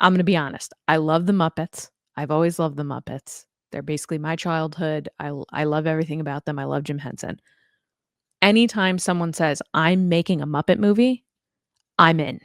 I'm gonna be honest. I love the Muppets. I've always loved the Muppets. They're basically my childhood. I love everything about them. I love Jim Henson. Anytime someone says, "I'm making a Muppet movie," I'm in.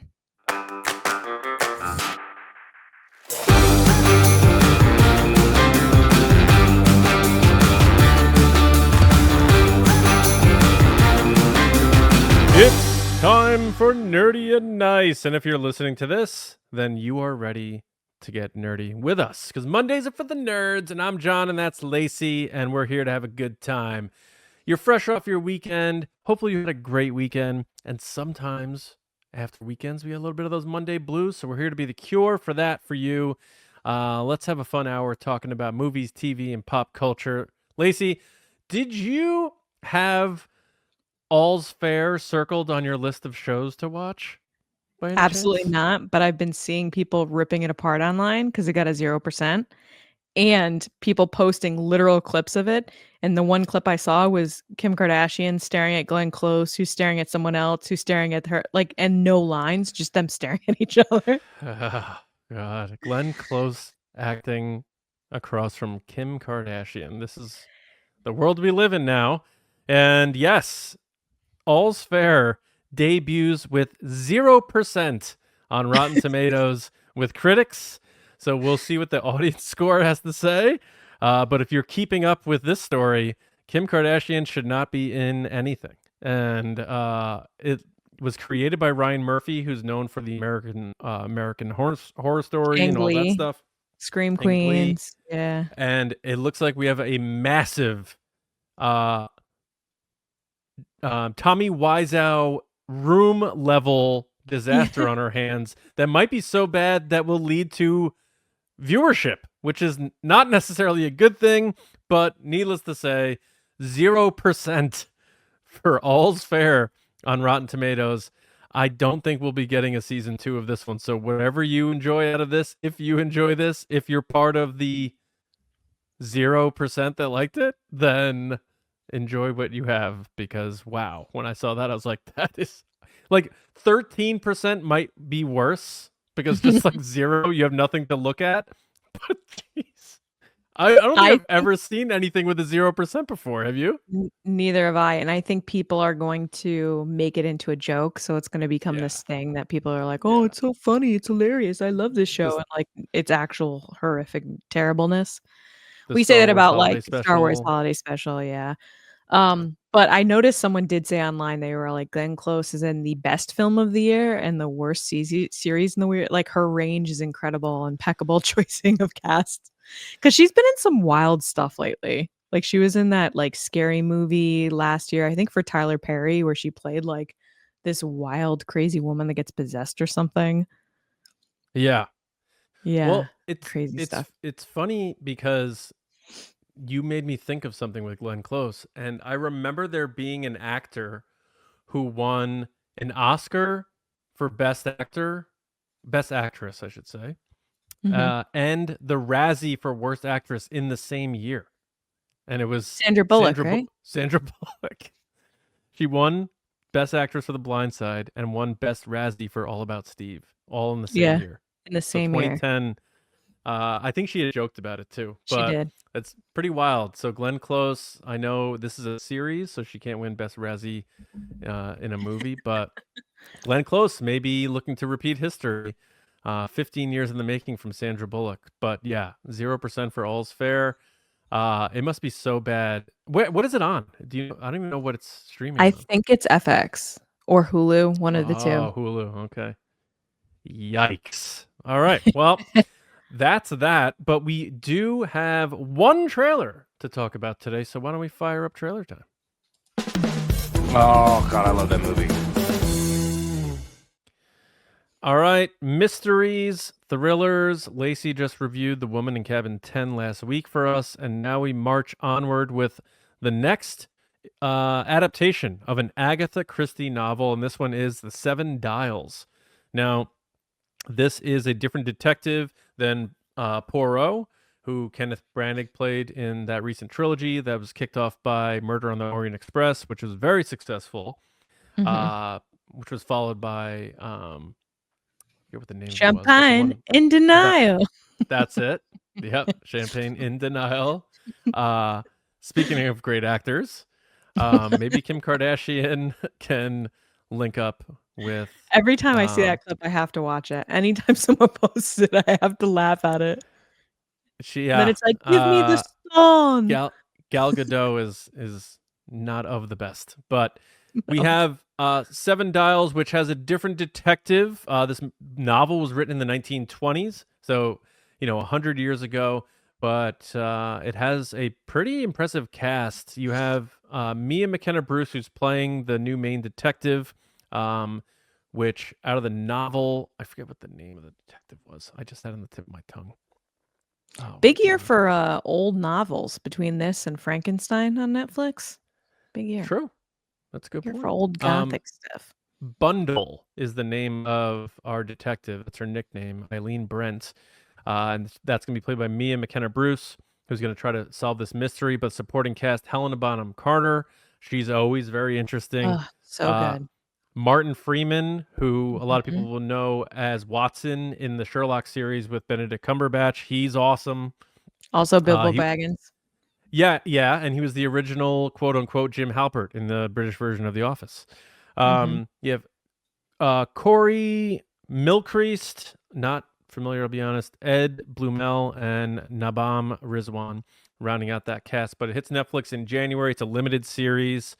It's time for Nerdy and Nice. And if you're listening to this, then you are ready to get nerdy with us. Because Mondays are for the nerds, and I'm John, and that's Lacey, and we're here to have a good time. You're fresh off your weekend. Hopefully you had a great weekend. And sometimes after weekends, we get a little bit of those Monday blues. So we're here to be the cure for that for you. Let's have a fun hour talking about movies, TV, and pop culture. Lacey, did you have All's Fair circled on your list of shows to watch by any Absolutely chance? not, but I've been seeing people ripping it apart online because it got a 0%, and people posting literal clips of it, and the one clip I saw was Kim Kardashian staring at Glenn Close, who's staring at someone else, who's staring at her, like, and no lines, just them staring at each other. God, Glenn Close acting across from Kim Kardashian. This is the world we live in now. And yes, All's Fair debuts with 0% on Rotten Tomatoes with critics. So we'll see what the audience score has to say. But if you're keeping up with this story, Kim Kardashian should not be in anything. And it was created by Ryan Murphy, who's known for the American Horror Story and all that Angly, stuff, Scream and Glee. Queens, yeah. And it looks like we have a massive uh, Tommy Wiseau room level disaster on our hands that might be so bad that will lead to viewership, which is not necessarily a good thing, but needless to say, 0% for All's Fair on Rotten Tomatoes. I don't think we'll be getting a season 2 of this one. So whatever you enjoy out of this, if you enjoy this, if you're part of the 0% that liked it, then enjoy what you have, because wow, when I saw that I was like, that is like 13% might be worse because just like 0, you have nothing to look at. But jeez, I don't think I I've think ever seen anything with a 0% before. Have you? neither have I, and I think people are going to make it into a joke, so it's gonna become Yeah, this thing that people are like, "Oh, yeah. it's so funny, it's hilarious, I love this show," This and, like, it's actual horrific terribleness. the We say Star that Wars about, holiday like, Star Wars special. Holiday Special, yeah. Yeah. But I noticed someone did say online, they were like, "Glenn Close is in the best film of the year and the worst series in the weird," like, her range is incredible, impeccable choicing of cast, because 'cause she's been in some wild stuff lately. Like, she was in that, like, scary movie last year, I think for Tyler Perry, where she played, like, this wild, crazy woman that gets possessed or something. Yeah. Yeah, Well, it's crazy it's stuff. it's funny because you made me think of something with Glenn Close, and I remember there being an actor who won an Oscar for Best Actress, I should say, Mhm. and the Razzie for Worst Actress in the same year, and it was Sandra Bullock, right? Sandra Bullock. She won Best Actress for The Blind Side and won Best Razzie for All About Steve, all in the same Yeah, year. in the So same year. 2010. I think she had joked about it too, She but did. it's pretty wild. So Glenn Close, I know this is a series, so she can't win Best Razzie in a movie, but Glenn Close may be looking to repeat history. 15 years in the making from Sandra Bullock, but yeah, 0% for All's Fair. It must be so bad. What is it on? I don't even know what it's streaming I on. think it's FX or Hulu, one of the 2. Oh, Hulu. Okay. Yikes. All right. Well, that's that. But we do have one trailer to talk about today. So why don't we fire up trailer time? Oh God, I love that movie. All right. Mysteries, thrillers. Lacey just reviewed The Woman in Cabin 10 last week for us. And now we march onward with the next adaptation of an Agatha Christie novel. And this one is The Seven Dials. Now, this is a different detective than Poirot, who Kenneth Branagh played in that recent trilogy that was kicked off by Murder on the Orient Express, which was very successful, Mhm. which was followed by forget what the name of it was. But the Champagne one in denial. that's it. Yep, Champagne in Denial. Speaking of great actors, maybe Kim Kardashian can link up with. Every time I see that clip, I have to watch it. Anytime someone posts it, I have to laugh at it. And then Yeah, it's like, give me the song. Gal Gadot is not of the best, but we have Seven Dials, which has a different detective. This novel was written in the 1920s, so 100 years ago. But it has a pretty impressive cast. You have Mia McKenna Bruce, who's playing the new main detective. Which out of the novel, I forget what the name of the detective was. I just had it on the tip of my tongue. Oh, Big year for old novels between this and Frankenstein on Netflix. Big year. True. That's a good Here point. for old gothic stuff. Bundle is the name of our detective. That's her nickname, Eileen Brent. And that's going to be played by Mia McKenna Bruce, who's going to try to solve this mystery. But supporting cast, Helena Bonham Carter. She's always very interesting. Oh, so good. Martin Freeman, who a lot of people Mhm. will know as Watson in the Sherlock series with Benedict Cumberbatch. He's awesome. Also Bilbo Baggins. Yeah, and he was the original quote unquote Jim Halpert in the British version of The Office. You have Corey Milcreast, not familiar, I'll be honest, Ed Blumel, and Nabam Rizwan rounding out that cast. But it hits Netflix in January. It's a limited series.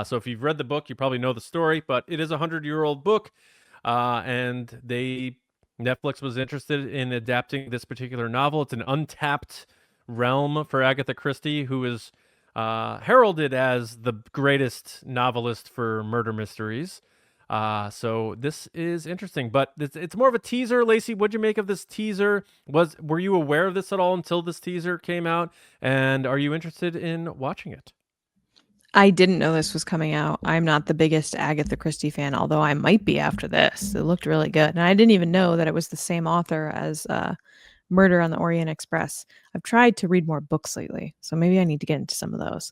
So if you've read the book, you probably know the story, but it is a 100-year-old book. And Netflix was interested in adapting this particular novel. It's an untapped realm for Agatha Christie, who is heralded as the greatest novelist for murder mysteries. So this is interesting, but it's more of a teaser. Lacey, what'd you make of this teaser? Were you aware of this at all until this teaser came out? And are you interested in watching it? I didn't know this was coming out. I'm not the biggest Agatha Christie fan, although I might be after this. It looked really good. And I didn't even know that it was the same author as Murder on the Orient Express. I've tried to read more books lately, so maybe I need to get into some of those.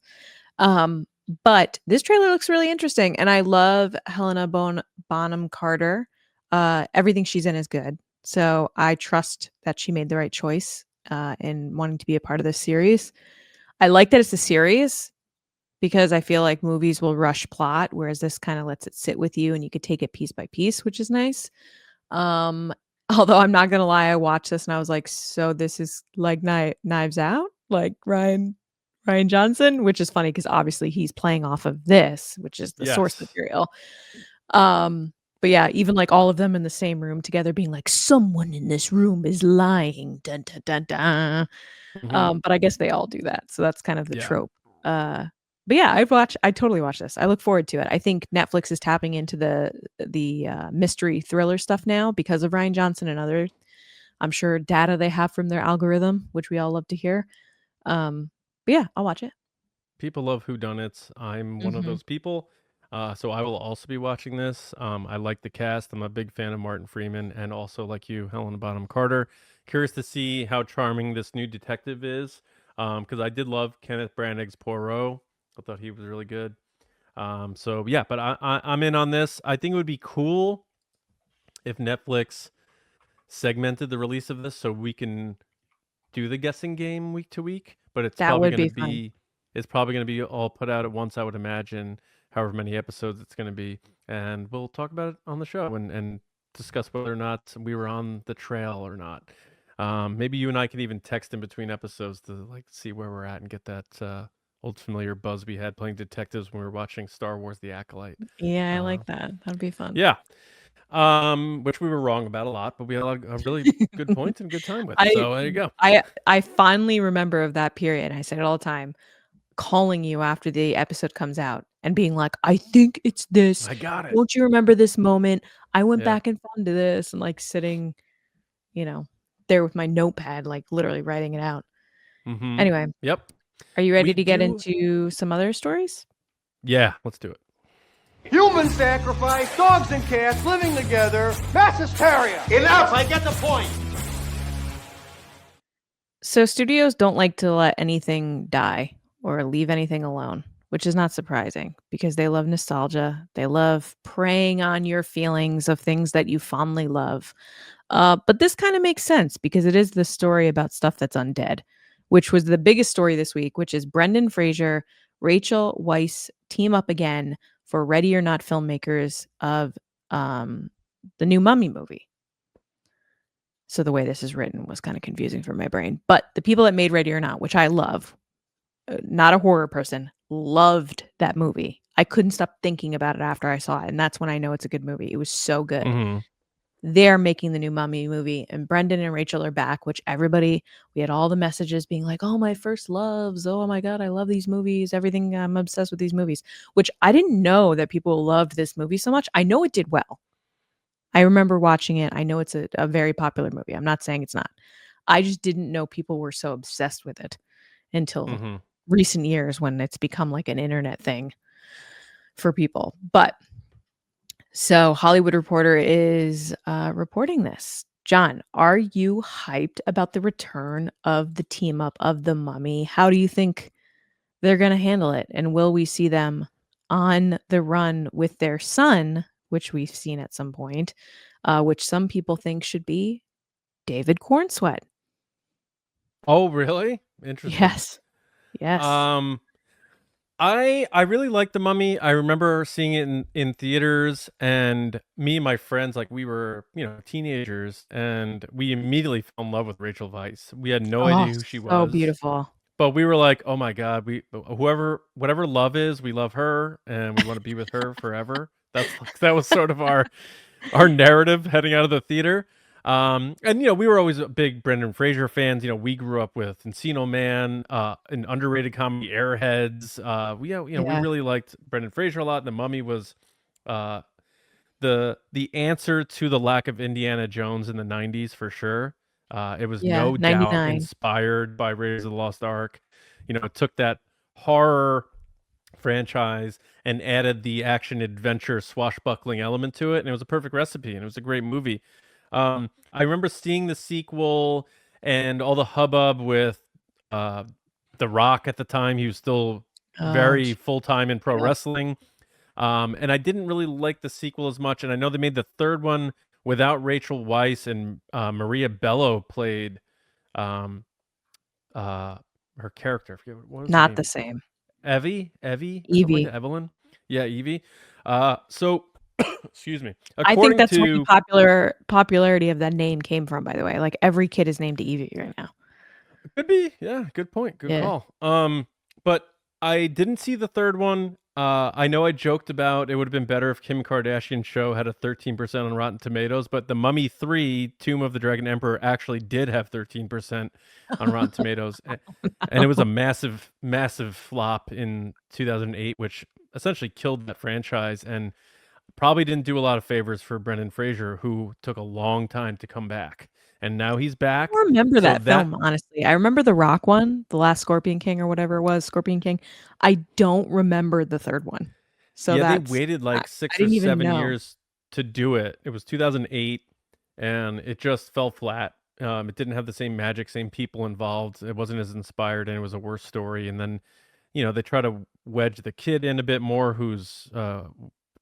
But this trailer looks really interesting, and I love Helena Bonham Carter. Everything she's in is good, so I trust that she made the right choice in wanting to be a part of this series. I like that it's a series because I feel like movies will rush plot, whereas this kind of lets it sit with you and you could take it piece by piece, which is nice. Although I'm not gonna lie, I watched this and I was like, so this is like Knives Out, like Ryan Johnson, which is funny because obviously he's playing off of this, which is the source material. But yeah, even like all of them in the same room together being like, someone in this room is lying. Dun, dun, dun, dun. But I guess they all do that. So that's kind of the trope. But yeah, I totally watch this. I look forward to it. I think Netflix is tapping into the mystery thriller stuff now because of Ryan Johnson and other, I'm sure, data they have from their algorithm, which we all love to hear. But yeah, I'll watch it. People love whodunits. I'm one of those people. So I will also be watching this. I like the cast. I'm a big fan of Martin Freeman and also, like you, Helena Bonham Carter. Curious to see how charming this new detective is because I did love Kenneth Branagh's Poirot. I thought he was really good. So yeah, but I'm in on this. I think it would be cool if Netflix segmented the release of this so we can do the guessing game week to week. But it's probably going to be it's probably going to be all put out at once, I would imagine, however many episodes it's going to be. And we'll talk about it on the show and discuss whether or not we were on the trail or not. Maybe you and I can even text in between episodes to like see where we're at and get that old familiar buzz we had playing detectives when we were watching Star Wars: The Acolyte. Yeah, I like that. That'd be fun. Yeah. Which we were wrong about a lot, but we had a really good points and good time with. So there you go. I fondly remember of that period. I say it all the time, calling you after the episode comes out and being like, I think it's this. I got it. Don't you remember this moment? I went back and found this and like sitting, there with my notepad, like literally writing it out. Anyway. Yep. Are you ready to get into some other stories? Yeah, let's do it. Human sacrifice, dogs and cats living together, mass hysteria. Enough, I get the point. So studios don't like to let anything die or leave anything alone. which is not surprising because they love nostalgia. They love preying on your feelings of things that you fondly love. But this kind of makes sense because it is the story about stuff that's undead, which was the biggest story this week, which is Brendan Fraser, Rachel Weisz team up again for Ready or Not filmmakers of the new Mummy movie. So the way this is written was kind of confusing for my brain. But the people that made Ready or Not, which I love, not a horror person, loved that movie. I couldn't stop thinking about it after I saw it. And that's when I know it's a good movie. It was so good. Mm-hmm. They're making the new Mummy movie, and Brendan and Rachel are back, which we had all the messages being like, oh, my first loves. Oh my God, I love these movies. Everything, I'm obsessed with these movies, which I didn't know that people loved this movie so much. I know it did well. I remember watching it. I know it's a very popular movie. I'm not saying it's not. I just didn't know people were so obsessed with it until recent years when it's become like an internet thing for people. But so Hollywood Reporter is reporting this. John, are you hyped about the return of the team up of the Mummy? How do you think they're going to handle it? And will we see them on the run with their son, which we've seen at some point, which some people think should be David Cornsweat? Oh, really? Interesting. Yes. Yes. I really like The Mummy. I remember seeing it in theaters, and me and my friends, like, we were, teenagers, and we immediately fell in love with Rachel Weisz. We had no idea who she So was, beautiful. but we were like, oh my God, whatever love is, we love her, and we want to be with her forever. That was sort of our narrative heading out of the theater. And we were always big Brendan Fraser fans. We grew up with Encino Man, an underrated comedy, Airheads. We really liked Brendan Fraser a lot. The Mummy was the answer to the lack of Indiana Jones in the 90s for sure. It was no doubt 99. inspired by Raiders of the Lost Ark. It took that horror franchise and added the action adventure swashbuckling element to it, and it was a perfect recipe, and it was a great movie. I remember seeing the sequel and all the hubbub with The Rock at the time. He was still very full-time in pro wrestling. And I didn't really like the sequel as much, and I know they made the third one without Rachel Weisz, and Maria Bello played her character. I forget what was her Not name. the same. Evie, Evie. like Evelyn. Yeah, Evie. So excuse me. I think that's where the popularity of that name came from, by the way. Like every kid is named Evie right now. Could be. Yeah, good point. Good call. But I didn't see the third one. I know I joked about it would have been better if Kim Kardashian's show had a 13% on Rotten Tomatoes, but The Mummy 3, Tomb of the Dragon Emperor actually did have 13% on Rotten Tomatoes. And it was a massive, massive flop in 2008, which essentially killed that franchise and probably didn't do a lot of favors for Brendan Fraser, who took a long time to come back. And now he's back. I don't remember that film, honestly. I remember the Rock one, the last Scorpion King or whatever it was, Scorpion King. I don't remember the third one. So yeah, they waited like 6 or 7 years to do it. It was 2008, and it just fell flat. It didn't have the same magic, same people involved. It wasn't as inspired, and it was a worse story. And then, they try to wedge the kid in a bit more, who's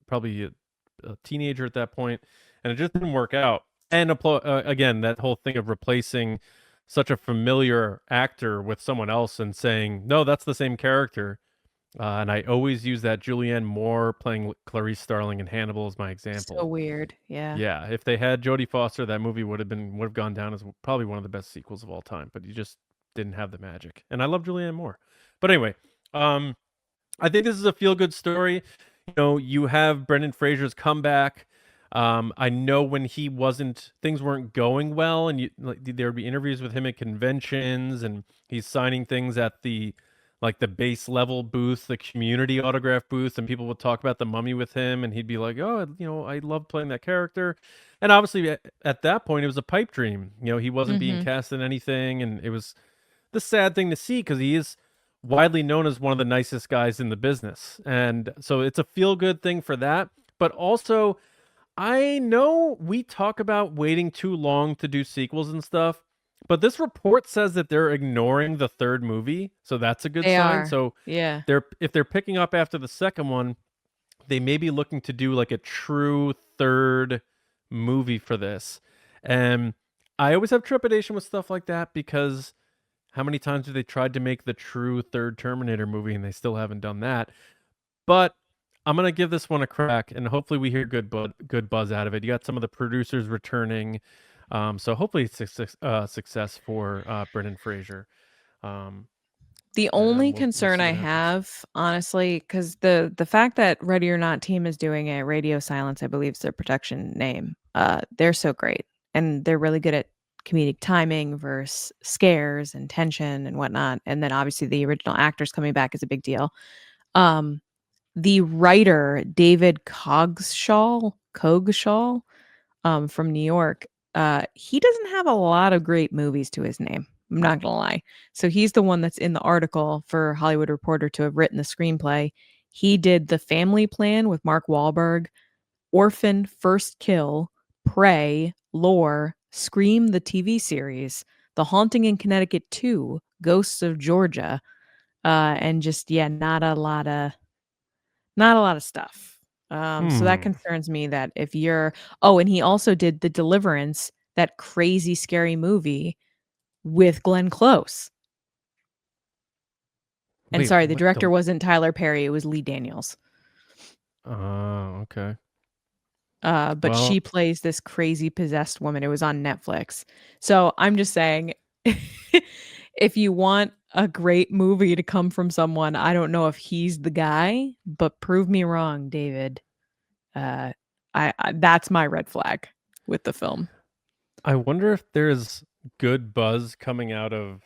probably a teenager at that point, and it just didn't work out. And again, that whole thing of replacing such a familiar actor with someone else and saying, no, that's the same character. And I always use that Julianne Moore playing Clarice Starling in Hannibal as my example. So weird. Yeah. Yeah. If they had Jodie Foster, that movie would have gone down as probably one of the best sequels of all time, but you just didn't have the magic. And I love Julianne Moore. But anyway, I think this is a feel-good story. You have Brendan Fraser's comeback. I know when things weren't going well, and there would be interviews with him at conventions, and he's signing things at the base level booth, the community autograph booth, and people would talk about The Mummy with him, and he'd be like, oh, I love playing that character. And obviously at that point, it was a pipe dream. He wasn't being cast in anything, and it was the sad thing to see because he is widely known as one of the nicest guys in the business. And so it's a feel-good thing for that. But also, I know we talk about waiting too long to do sequels and stuff. But this report says that they're ignoring the third movie, so that's a good They sign. are. So Yeah. if they're picking up after the second one, they may be looking to do like a true third movie for this. And I always have trepidation with stuff like that because how many times have they tried to make the true third Terminator movie and they still haven't done that? But I'm gonna give this one a crack, and hopefully we hear good buzz out of it. You got some of the producers returning, so hopefully it's success for Brendan Fraser. Um, The and only we'll concern see I what happens. have, honestly, because the fact that Ready or Not team is doing it, Radio Silence, I believe is their production name. They're so great, and they're really good at comedic timing versus scares and tension and whatnot. And then obviously the original actors coming back is a big deal. Um, the writer David Cogshaw, from New York, he doesn't have a lot of great movies to his name. I'm not gonna lie. So he's the one that's in the article for Hollywood Reporter to have written the screenplay. He did The Family Plan with Mark Wahlberg, Orphan, First Kill, Prey, Lore, Scream the TV series, The Haunting in Connecticut 2, Ghosts of Georgia, and just yeah, not a lot of stuff. So that Hmm. concerns me that if you're oh, and he also did The Deliverance, that crazy scary movie with Glenn Close. And Wait, sorry, the what director the? wasn't Tyler Perry, it was Lee Daniels. Okay. But Well, she plays this crazy possessed woman. It was on Netflix. So I'm just saying, if you want a great movie to come from someone, I don't know if he's the guy, but prove me wrong, David. Uh, I that's my red flag with the film. I wonder if there's good buzz coming out of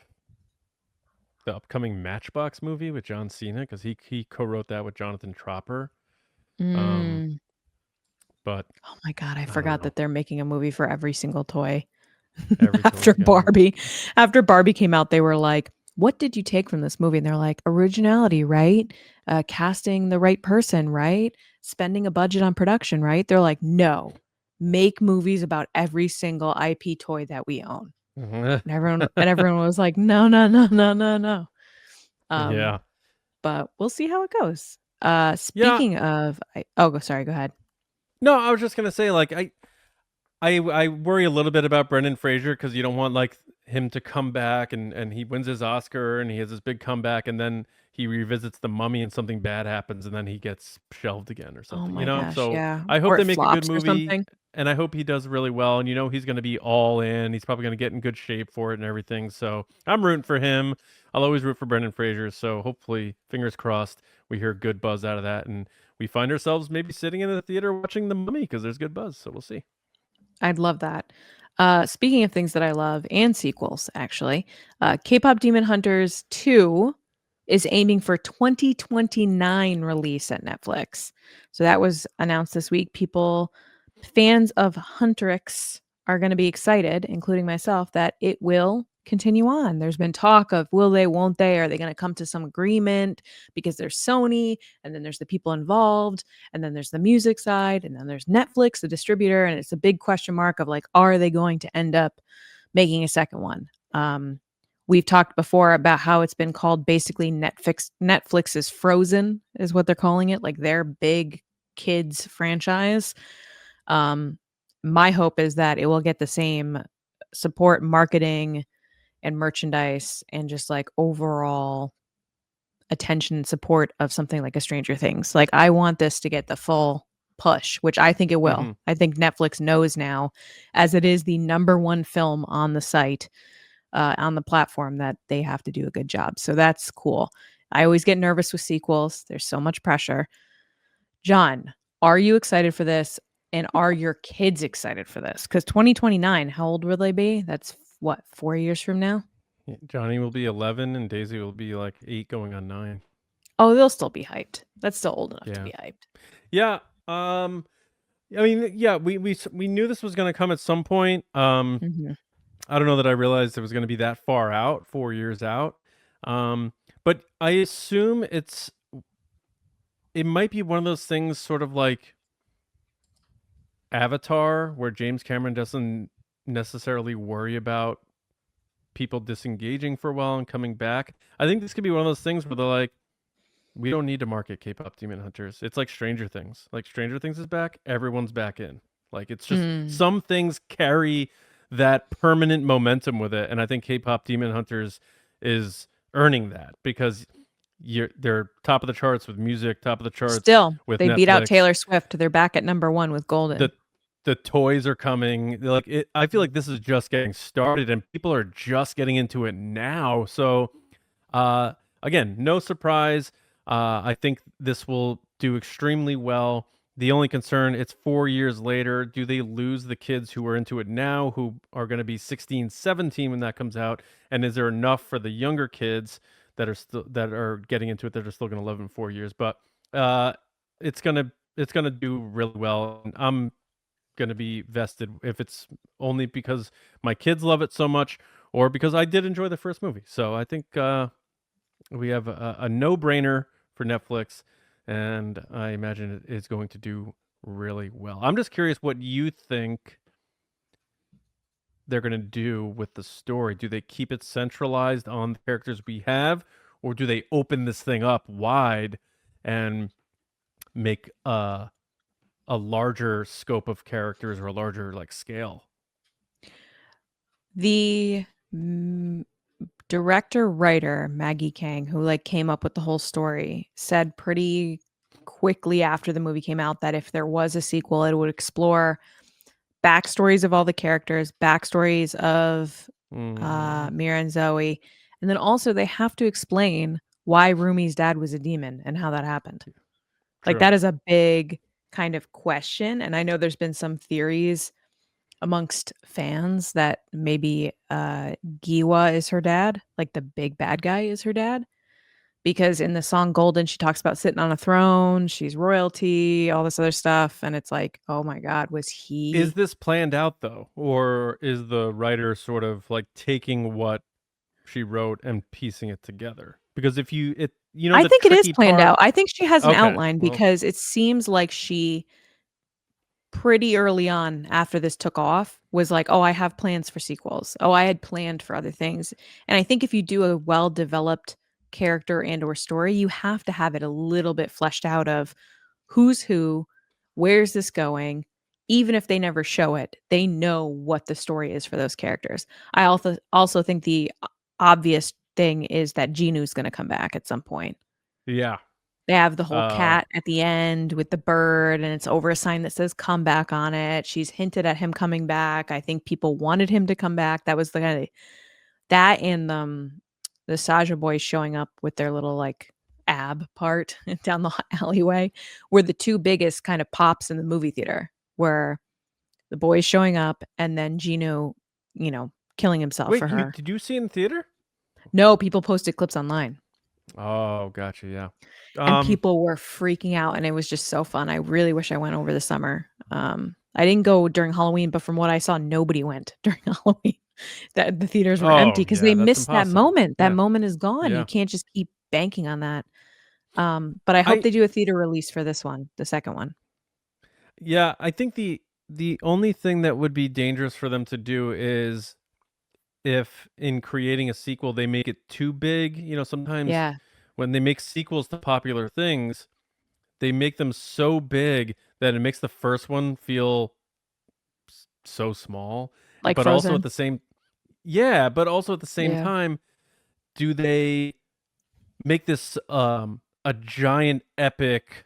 the upcoming Matchbox movie with John Cena because he co-wrote that with Jonathan Tropper. Um, Mm. but Oh my god, I I don't forgot know. that they're making a movie for every single toy. Every After toy's got one. Barbie. After Barbie came out, they were like, "What did you take from this movie?" And they're like, "Originality, right? Casting the right person, right? Spending a budget on production, right?" They're like, "No. Make movies about every single IP toy that we own." And everyone was like, "No, no, no, no, no, no." Um, Yeah. but we'll see how it goes. Yeah. Speaking of, sorry, go ahead. No, I was just gonna say, like, I worry a little bit about Brendan Fraser because you don't want like him to come back and he wins his Oscar and he has this big comeback and then he revisits The Mummy and something bad happens and then he gets shelved again or Oh something, you my know? gosh, So yeah. I hope Or they it make a good flops or movie something. and I hope he does really well and he's going to be all in. He's probably going to get in good shape for it and everything. So I'm rooting for him. I'll always root for Brendan Fraser. So hopefully, fingers crossed, we hear good buzz out of that and we find ourselves maybe sitting in the theater watching The Mummy because there's good buzz. So we'll see. I'd love that. Speaking of things that I love and sequels, actually, Kpop Demon Hunters 2 is aiming for 2029 release at Netflix. So that was announced this week. Fans of Huntrix are going to be excited, including myself, that it will continue on. There's been talk of will they, won't they? Are they going to come to some agreement? Because there's Sony, and then there's the people involved, and then there's the music side, and then there's Netflix, the distributor, and it's a big question mark of like, are they going to end up making a second one? We've talked before about how it's been called basically Netflix's Frozen is what they're calling it, like their big kids franchise. Um, my hope is that it will get the same support, marketing, and merchandise, and just like overall attention and support of something like a Stranger Things. Like, I want this to get the full push, which I think it will. Hmm. I think Netflix knows now, as it is the number one film on the site, on the platform, that they have to do a good job. So that's cool. I always get nervous with sequels. There's so much pressure. John, are you excited for this? And are your kids excited for this? Because 2029, how old will they be? That's what, 4 years from now? Johnny will be 11 and Daisy will be like 8 going on 9. Oh, they'll still be hyped. That's still old enough to Yeah. be hyped. Yeah. I mean, yeah, we knew this was going to come at some point. Hmm. I don't know that I realized it was going to be that far out, 4 years out. But I assume it might be one of those things sort of like Avatar where James Cameron doesn't necessarily worry about people disengaging for a while and coming back. I think this could be one of those things where they're like, we don't need to market K-pop Demon Hunters. It's like Stranger Things. Like Stranger Things is back, everyone's back in. Like it's just some things carry that permanent momentum with it, and I think K-pop Demon Hunters is earning that because they're top of the charts with music, top of the charts. Still, with they Netflix. beat out Taylor Swift. They're back at number 1 with Golden. The toys are coming. Like I feel like this is just getting started, and people are just getting into it now. So, again, no surprise. I think this will do extremely well. The only concern, it's 4 years later. Do they lose the kids who are into it now, who are going to be 16, 17 when that comes out? And is there enough for the younger kids that are getting into it that are still going to love it in 4 years? But it's gonna do really well. And I'm gonna be vested if it's only because my kids love it so much, or because I did enjoy the first movie. So I think we have a no-brainer for Netflix, and I imagine it is going to do really well. I'm just curious what you think they're going to do with the story. Do they keep it centralized on the characters we have, or do they open this thing up wide and make a larger scope of characters or a larger like scale? The director writer Maggie Kang, who like came up with the whole story, said pretty quickly after the movie came out that if there was a sequel, it would explore backstories of all the characters, backstories of Mira and Zoe, and then also they have to explain why Rumi's dad was a demon and how that happened. Like that is a big kind of question, and I know there's been some theories amongst fans that maybe Giwa is her dad, like the big bad guy is her dad, because in the song Golden she talks about sitting on a throne, she's royalty, all this other stuff, and it's like, oh my god, was he? Is this planned out though, or is the writer sort of like taking what she wrote and piecing it together? Because if you I think it is planned out. I think she has an Okay, outline well, because it seems like she pretty early on after this took off was like, oh, I have plans for sequels. Oh, I had planned for other things. And I think if you do a well-developed character and or story, you have to have it a little bit fleshed out of who's who, where's this going. Even if they never show it, they know what the story is for those characters. I also think the obvious thing is that Jinu's going to come back at some point. Yeah. They have the whole cat at the end with the bird, and it's over a sign that says "come back" on it. She's hinted at him coming back. I think people wanted him to come back. That was the guy. That and the Saja boys showing up with their little like ab part down the alleyway were the two biggest kind of pops in the movie theater. Were the boys showing up and then Jinu, killing himself for her. Did you see it in theater? No, people posted clips online. Oh, gotcha. Yeah. And people were freaking out, and it was just so fun. I really wish I went over the summer. I didn't go during Halloween, but from what I saw, nobody went during Halloween. That the theaters were empty because they missed that moment. That moment is gone. You can't just keep banking on that. But I hope they do a theater release for this one, the second one. Yeah, I think the only thing that would be dangerous for them to do is if in creating a sequel they make it too big. Sometimes when they make sequels to popular things, they make them so big that it makes the first one feel so small. Like but Frozen. also at the same time, do they make this a giant epic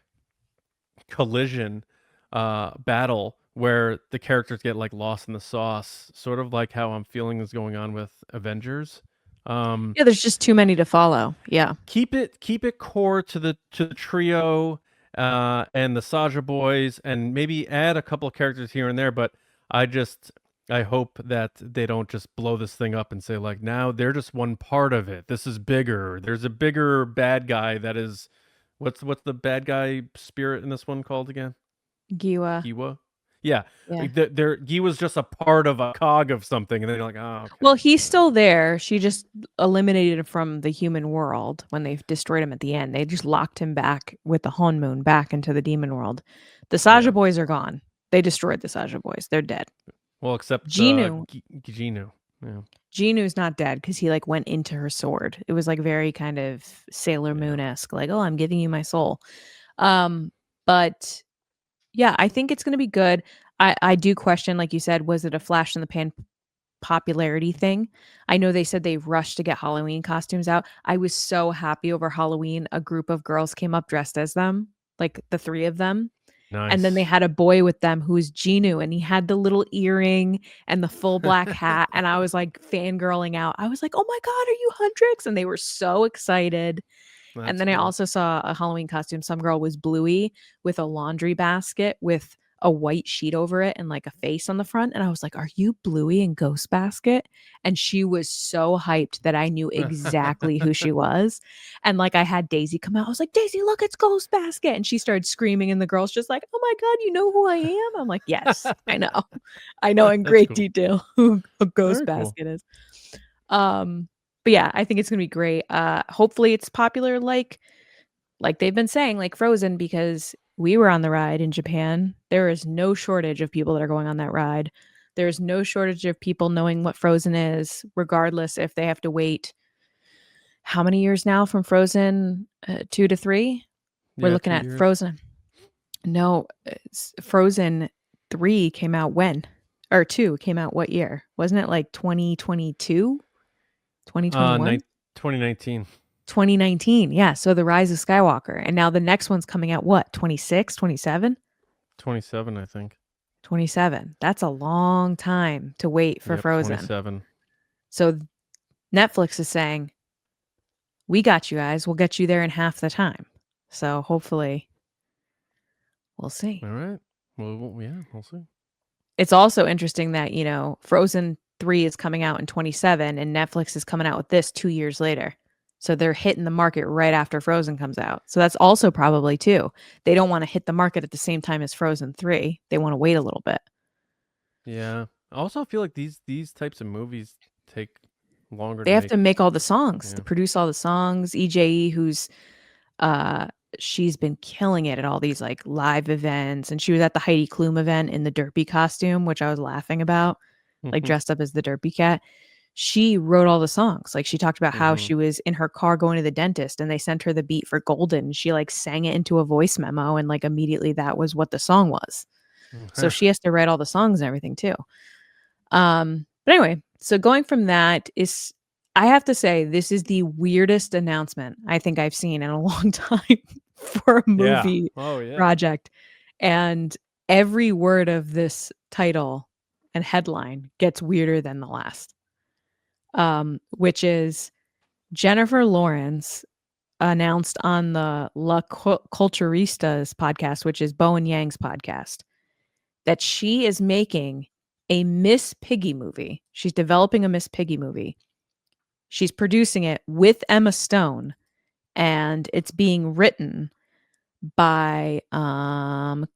collision battle where the characters get like lost in the sauce, sort of like how I'm feeling is going on with Avengers? There's just too many to follow. Yeah. Keep it core to the trio and the Saja boys, and maybe add a couple of characters here and there, but I hope that they don't just blow this thing up and say like, now they're just one part of it. This is bigger. There's a bigger bad guy that is what's the bad guy spirit in this one called again? Giwa. Yeah. Giwa's just a part of a cog of something, and then you're like, oh, okay. Well, he's still there. She just eliminated him from the human world when they destroyed him at the end. They just locked him back with the Honmoon back into the demon world. The Saja boys are gone. They destroyed the Saja boys. They're dead. Well, except Jinu. Jinu. Yeah. Jinu's not dead because he like went into her sword. It was like very kind of Sailor Moon-esque, like, oh, I'm giving you my soul. But yeah, I think it's gonna be good. I do question, like you said, was it a flash in the pan popularity thing? I know they said they rushed to get Halloween costumes out. I was so happy over Halloween. A group of girls came up dressed as them, like the three of them. And then they Nice. had a boy with them who was Genu, and he had the little earring and the full black hat. And I was like fangirling out. I was like, oh my God, are you Huntrix? And they were so excited. And That's then I cool. also saw a Halloween costume. Some girl was Bluey with a laundry basket with a white sheet over it and like a face on the front. And I was like, are you Bluey in Ghost Basket? And she was so hyped that I knew exactly who she was. And like I had Daisy come out. I was like, Daisy, look, it's Ghost Basket. And she started screaming. And the girl's just like, oh my God, you know who I am? I'm like, yes, I know. I know in That's great cool. detail who a Ghost Very cool. Basket is. But yeah, I think it's gonna be great. Hopefully it's popular like they've been saying, like Frozen, because we were on the ride in Japan. There is no shortage of people that are going on that ride. There's no shortage of people knowing what Frozen is, regardless if they have to wait how many years now from Frozen 2 to 3? We're Yeah, looking 2 at years. Frozen. No, Frozen 3 came out when? Or 2 came out what year? Wasn't it like 2022? 2021? 2019. 2019. Yeah. So The Rise of Skywalker. And now the next one's coming out what? 26, 27? 27, I think. 27. That's a long time to wait for Yep, Frozen. 27. So Netflix is saying, we got you guys. We'll get you there in half the time. So hopefully we'll see. All right. Well, yeah, we'll see. It's also interesting that, Frozen 3 is coming out in 27 and Netflix is coming out with this 2 years later. So they're hitting the market right after Frozen comes out. So that's also probably too. They don't want to hit the market at the same time as Frozen 3. They want to wait a little bit. Yeah. I also feel like these types of movies take longer They to have make. to make all the songs, to Yeah. produce all the songs. EJE, who's she's been killing it at all these like live events, and she was at the Heidi Klum event in the Derpy costume, which I was laughing about, like dressed up as the Derpy cat. She wrote all the songs. Like she talked about how she was in her car going to the dentist and they sent her the beat for Golden. And she like sang it into a voice memo and like immediately that was what the song was. So she has to write all the songs and everything too. But anyway, so going from that is, I have to say, this is the weirdest announcement I think I've seen in a long time for a movie project. And every word of this title and headline gets weirder than the last. Which is Jennifer Lawrence announced on the La Culturistas podcast, which is Bo and Yang's podcast, that she is making a Miss Piggy movie. She's developing a Miss Piggy movie. She's producing it with Emma Stone, and it's being written by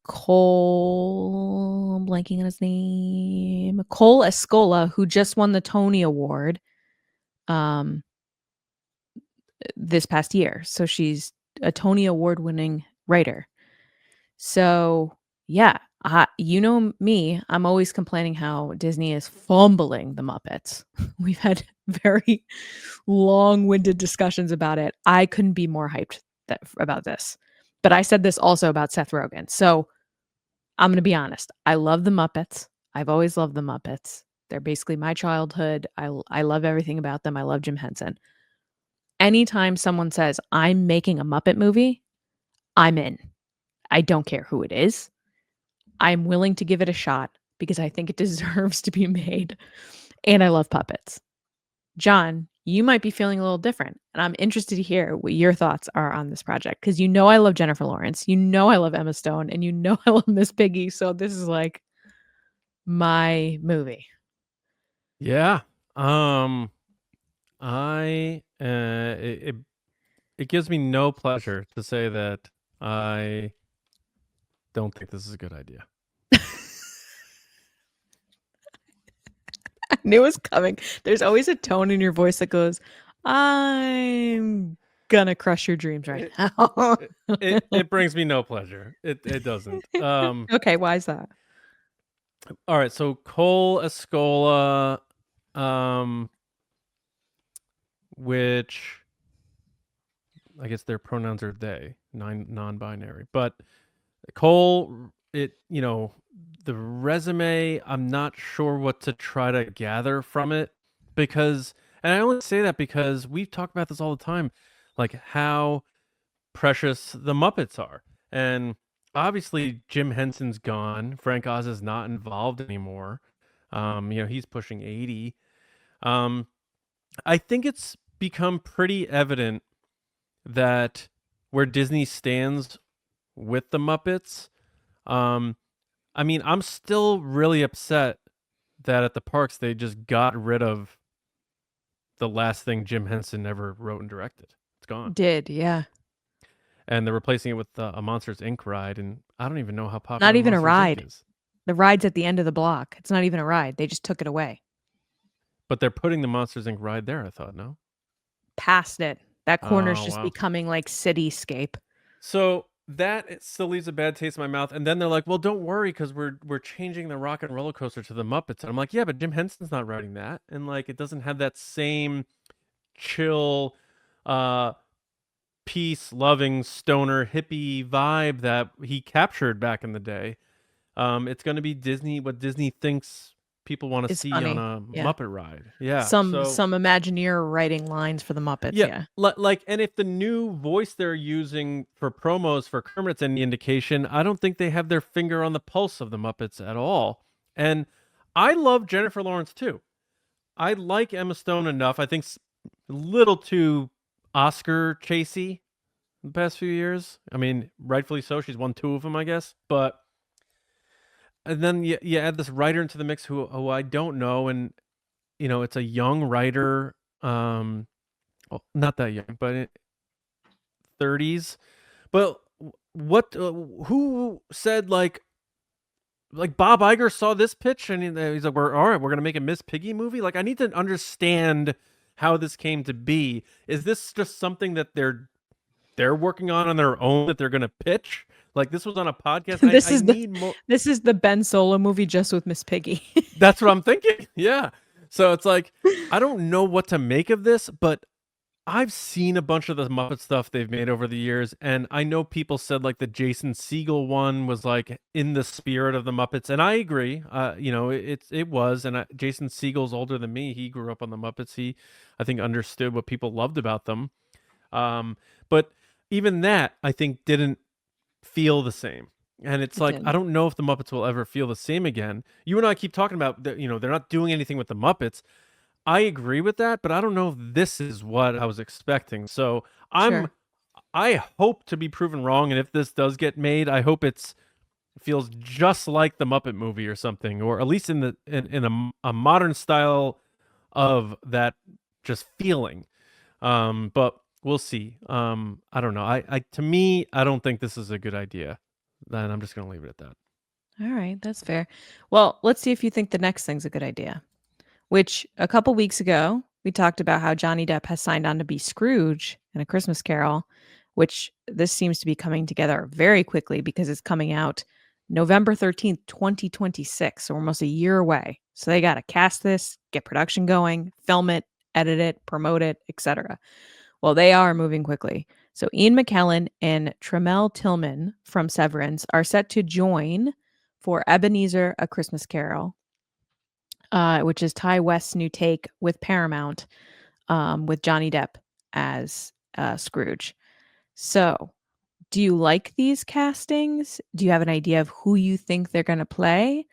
Cole, I'm blanking on his name, Cole Escola, who just won the Tony Award this past year. So she's a Tony Award winning writer. So yeah, you know me, I'm always complaining how Disney is fumbling the Muppets. We've had very long-winded discussions about it. I couldn't be more hyped about this. But I said this also about Seth Rogen. So I'm going to be honest. I love the Muppets. I've always loved the Muppets. They're basically my childhood. I love everything about them. I love Jim Henson. Anytime someone says, I'm making a Muppet movie, I'm in. I don't care who it is. I'm willing to give it a shot because I think it deserves to be made. And I love puppets. John, you might be feeling a little different. And I'm interested to hear what your thoughts are on this project. Because I love Jennifer Lawrence. I love Emma Stone. And I love Miss Piggy. So this is like my movie. Yeah. It gives me no pleasure to say that I don't think this is a good idea. I knew it was coming. There's always a tone in your voice that goes, I'm gonna crush your dreams right now. It brings me no pleasure. It doesn't. Okay, why is that? All right, so Cole Escola which I guess their pronouns are they, non-binary. But Cole, the resume, I'm not sure what to try to gather from it because, and I only say that because we talk about this all the time, like how precious the Muppets are. And obviously Jim Henson's gone. Frank Oz is not involved anymore. He's pushing 80. I think it's become pretty evident that where Disney stands with the Muppets. I'm still really upset that at the parks they just got rid of the last thing Jim Henson ever wrote and directed. It's gone. Did, yeah. And they're replacing it with a Monsters Inc. ride, and I don't even know how popular Not even a Monsters ride. Inc. is. The ride's at the end of the block. It's not even a ride. They just took it away. But they're putting the Monsters Inc. ride there, I thought, no? Past it. That corner's just wow. becoming like cityscape. So that it still leaves a bad taste in my mouth. And then they're like, well, don't worry, because we're changing the Rock and Roller Coaster to the Muppets. And I'm like, yeah, but Jim Henson's not writing that. And like it doesn't have that same chill, peace loving stoner hippie vibe that he captured back in the day. It's going to be Disney, what Disney thinks people want to It's see funny. on a Yeah. Muppet ride. Yeah. Some Imagineer writing lines for the Muppets. Yeah. Like, and if the new voice they're using for promos for Kermit's any indication, I don't think they have their finger on the pulse of the Muppets at all. And I love Jennifer Lawrence too. I like Emma Stone enough. I think a little too Oscar chasey the past few years. I mean, rightfully so. She's won 2 of them, I guess. But and then you add this writer into the mix who I don't know, and it's a young writer, well, not that young, but 30s. But what? Who said like Bob Iger saw this pitch and he's like, "We're all right. We're gonna make a Miss Piggy movie." Like, I need to understand how this came to be. Is this just something that they're working on their own that they're gonna pitch? Like, this was on a podcast. This is the Ben Solo movie just with Miss Piggy. That's what I'm thinking. Yeah. So it's like, I don't know what to make of this, but I've seen a bunch of the Muppet stuff they've made over the years, and I know people said like the Jason Segel one was like in the spirit of the Muppets, and I agree. It was, and Jason Segel's older than me. He grew up on the Muppets. He, I think, understood what people loved about them. But even that, I think, didn't feel the same. And it's like, I don't know if the Muppets will ever feel the same again. You and I keep talking about that, they're not doing anything with the Muppets. I agree with that, but I don't know if this is what I was expecting. So I hope to be proven wrong. And if this does get made, I hope it feels just like the Muppet movie or something, or at least in a modern style of that just feeling. But we'll see. I don't know. To me, I don't think this is a good idea. Then I'm just going to leave it at that. All right, that's fair. Well, let's see if you think the next thing's a good idea. Which a couple weeks ago, we talked about how Johnny Depp has signed on to be Scrooge in A Christmas Carol, which this seems to be coming together very quickly because it's coming out November 13th, 2026. So we're almost a year away. So they got to cast this, get production going, film it, edit it, promote it, etc. Well, they are moving quickly. So Ian McKellen and Tremel Tillman from Severance are set to join for Ebenezer: A Christmas Carol, which is Ty West's new take with Paramount, with Johnny Depp as Scrooge. So, do you like these castings? Do you have an idea of who you think they're going to play?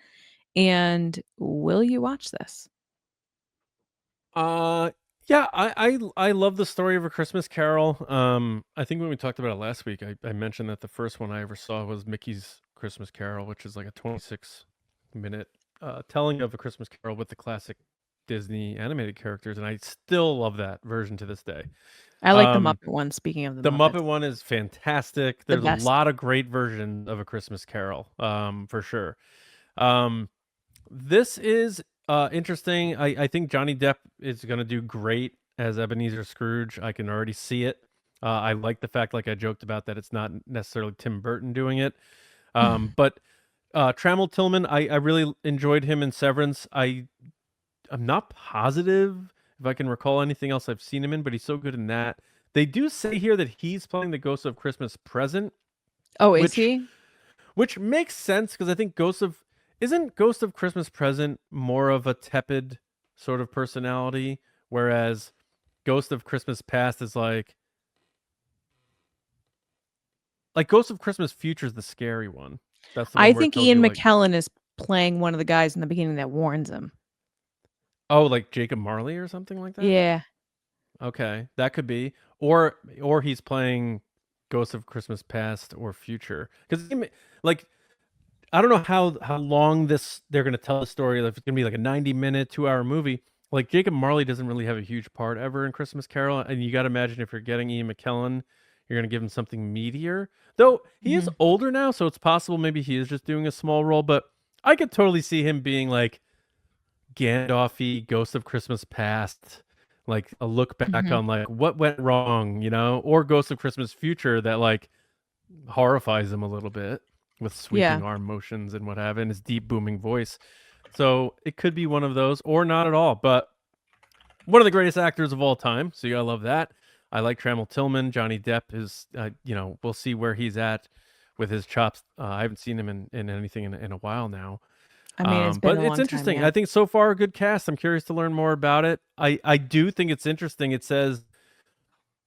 And will you watch this? Yeah, I love the story of A Christmas Carol. I think when we talked about it last week, I mentioned that the first one I ever saw was Mickey's Christmas Carol, which is like a 26-minute telling of A Christmas Carol with the classic Disney animated characters, and I still love that version to this day. I like the Muppet one. Speaking of the Muppet one is fantastic. There's a best. lot of great versions of A Christmas Carol, for sure. This is interesting. I think Johnny Depp is going to do great as Ebenezer Scrooge. I can already see it. I like the fact, like I joked about, that it's not necessarily Tim Burton doing it. But Trammell Tillman, I really enjoyed him in Severance. I I'm not positive if I can recall anything else I've seen him in, but he's so good in that. They do say here that he's playing the Ghost of Christmas Present, Oh, is which he? which makes sense because I think isn't Ghost of Christmas Present more of a tepid sort of personality, whereas Ghost of Christmas Past is like Ghost of Christmas Future is the scary one. That's the I one where it think tells you Ian like, McKellen is playing one of the guys in the beginning that warns him. oh, like Jacob Marley or something like that. Yeah. Okay, that could be, or he's playing Ghost of Christmas Past or Future because like I don't know how long they're gonna tell the story. If it's gonna be like a 90-minute, 2-hour movie. Like Jacob Marley doesn't really have a huge part ever in Christmas Carol, and you got to imagine if you're getting Ian McKellen, you're gonna give him something meatier. Though he is older now, so it's possible maybe he is just doing a small role. But I could totally see him being like Gandalf-y, Ghost of Christmas Past, like a look back on like what went wrong, or Ghost of Christmas Future that like horrifies him a little bit with sweeping Yeah. arm motions and what have you, and his deep booming voice. So it could be one of those or not at all, but one of the greatest actors of all time. So you gotta love that. I like Trammell Tillman. Johnny Depp is, we'll see where he's at with his chops. I haven't seen him in anything in a while now. I mean, it's been But a it's long time. interesting. Yeah. I think so far a good cast. I'm curious to learn more about it. I do think it's interesting. It says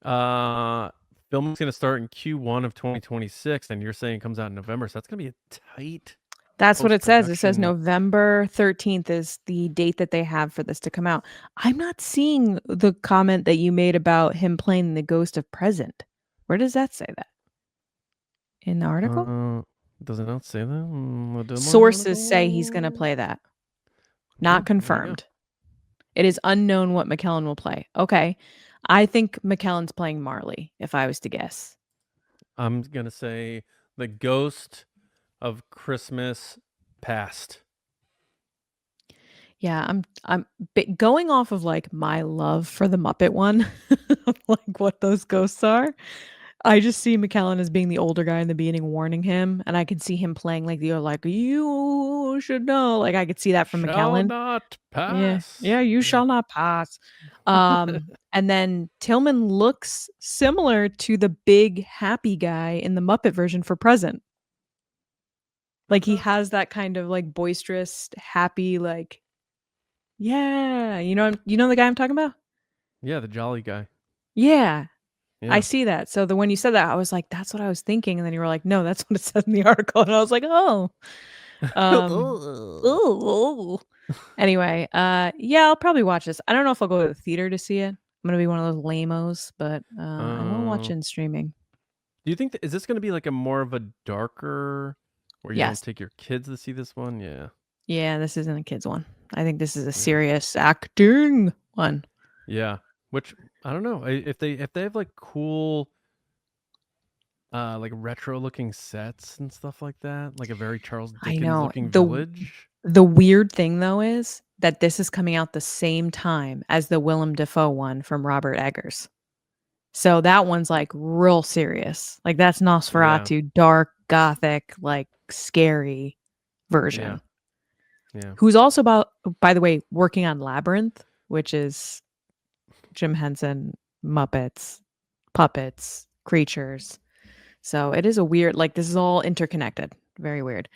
filming's going to start in Q1 of 2026, and you're saying it comes out in November, so that's going to be a tight. That's what it says. It says post-production. November 13th is the date that they have for this to come out. I'm not seeing the comment that you made about him playing the Ghost of Present. Where does that say that? In the article? Does it not say that? Sources say he's going to play that. Not confirmed. It is unknown what McKellen will play. Okay. I think McKellen's playing Marley, if I was to guess. I'm going to say the Ghost of Christmas Past. Yeah, I'm going off of like my love for the Muppet one, like what those ghosts are. I just see McKellen as being the older guy in the beginning warning him, and I could see him playing like you should know. Like I could see that from Shall McKellen. not pass. Yeah, you shall not pass. And then Tillman looks similar to the big happy guy in the Muppet version for Present. Like he has that kind of like boisterous, happy, like, yeah, you know the guy I'm talking about? Yeah, the jolly guy. Yeah. Yeah. I see that. So when you said that, I was like, that's what I was thinking. And then you were like, no, that's what it says in the article. And I was like, oh. Ooh. Anyway, yeah, I'll probably watch this. I don't know if I'll go to the theater to see it. I'm gonna be one of those lamos, but I will watch it in streaming. Do you think is this going to be like a more of a darker, where you Yes. don't take your kids to see this one? Yeah. Yeah, this isn't a kid's one. I think this is a serious acting one. Yeah, which I don't know if they have like cool, like retro looking sets and stuff like that, like a very Charles I Dickens know. looking village. The weird thing though is that this is coming out the same time as the Willem Dafoe one from Robert Eggers. So that one's like real serious. Like that's Nosferatu, dark, gothic, like scary version. Yeah. Who's also by the way, working on Labyrinth, which is Jim Henson, Muppets, puppets, creatures. So it is a weird, like this is all interconnected. Very weird.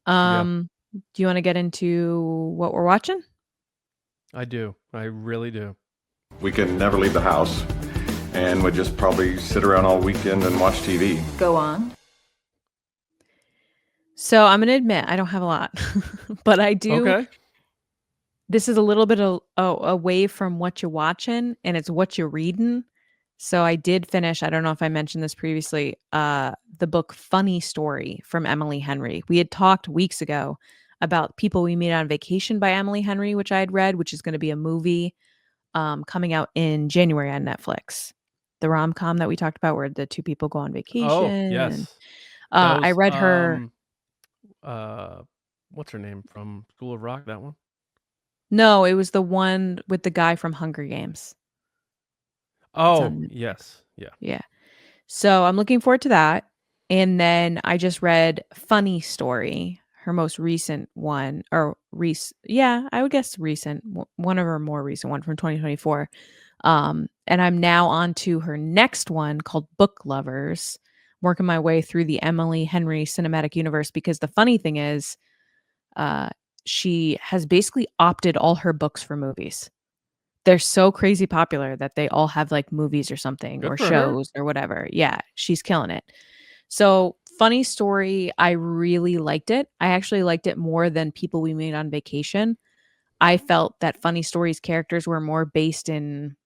Do you want to get into what we're watching? I do. I really do. We can never leave the house and would just probably sit around all weekend and watch TV. Go on. So I'm going to admit I don't have a lot, but I do. Okay. This is a little bit away from what you're watching and it's what you're reading. So I did finish, I don't know if I mentioned this previously, the book Funny Story from Emily Henry. We had talked weeks ago about People We Meet on Vacation by Emily Henry, which I had read, which is going to be a movie coming out in January on Netflix. The rom-com that we talked about where the two people go on vacation. Oh, yes. And, I read her. What's her name from School of Rock? That one? No, it was the one with the guy from Hunger Games. Oh, yes. Yeah. Yeah. So I'm looking forward to that. And then I just read Funny Story, her most recent one, or yeah, I would guess recent, one of her more recent one from 2024. And I'm now on to her next one called Book Lovers, working my way through the Emily Henry cinematic universe, because the funny thing is, uh, she has basically opted all her books for movies. They're so crazy popular that they all have like movies or something, Good or for her. shows or whatever. Yeah, she's killing it. So, funny story, I really liked it. I actually liked it more than People We Meet on Vacation. I felt that Funny Story's characters were more based in,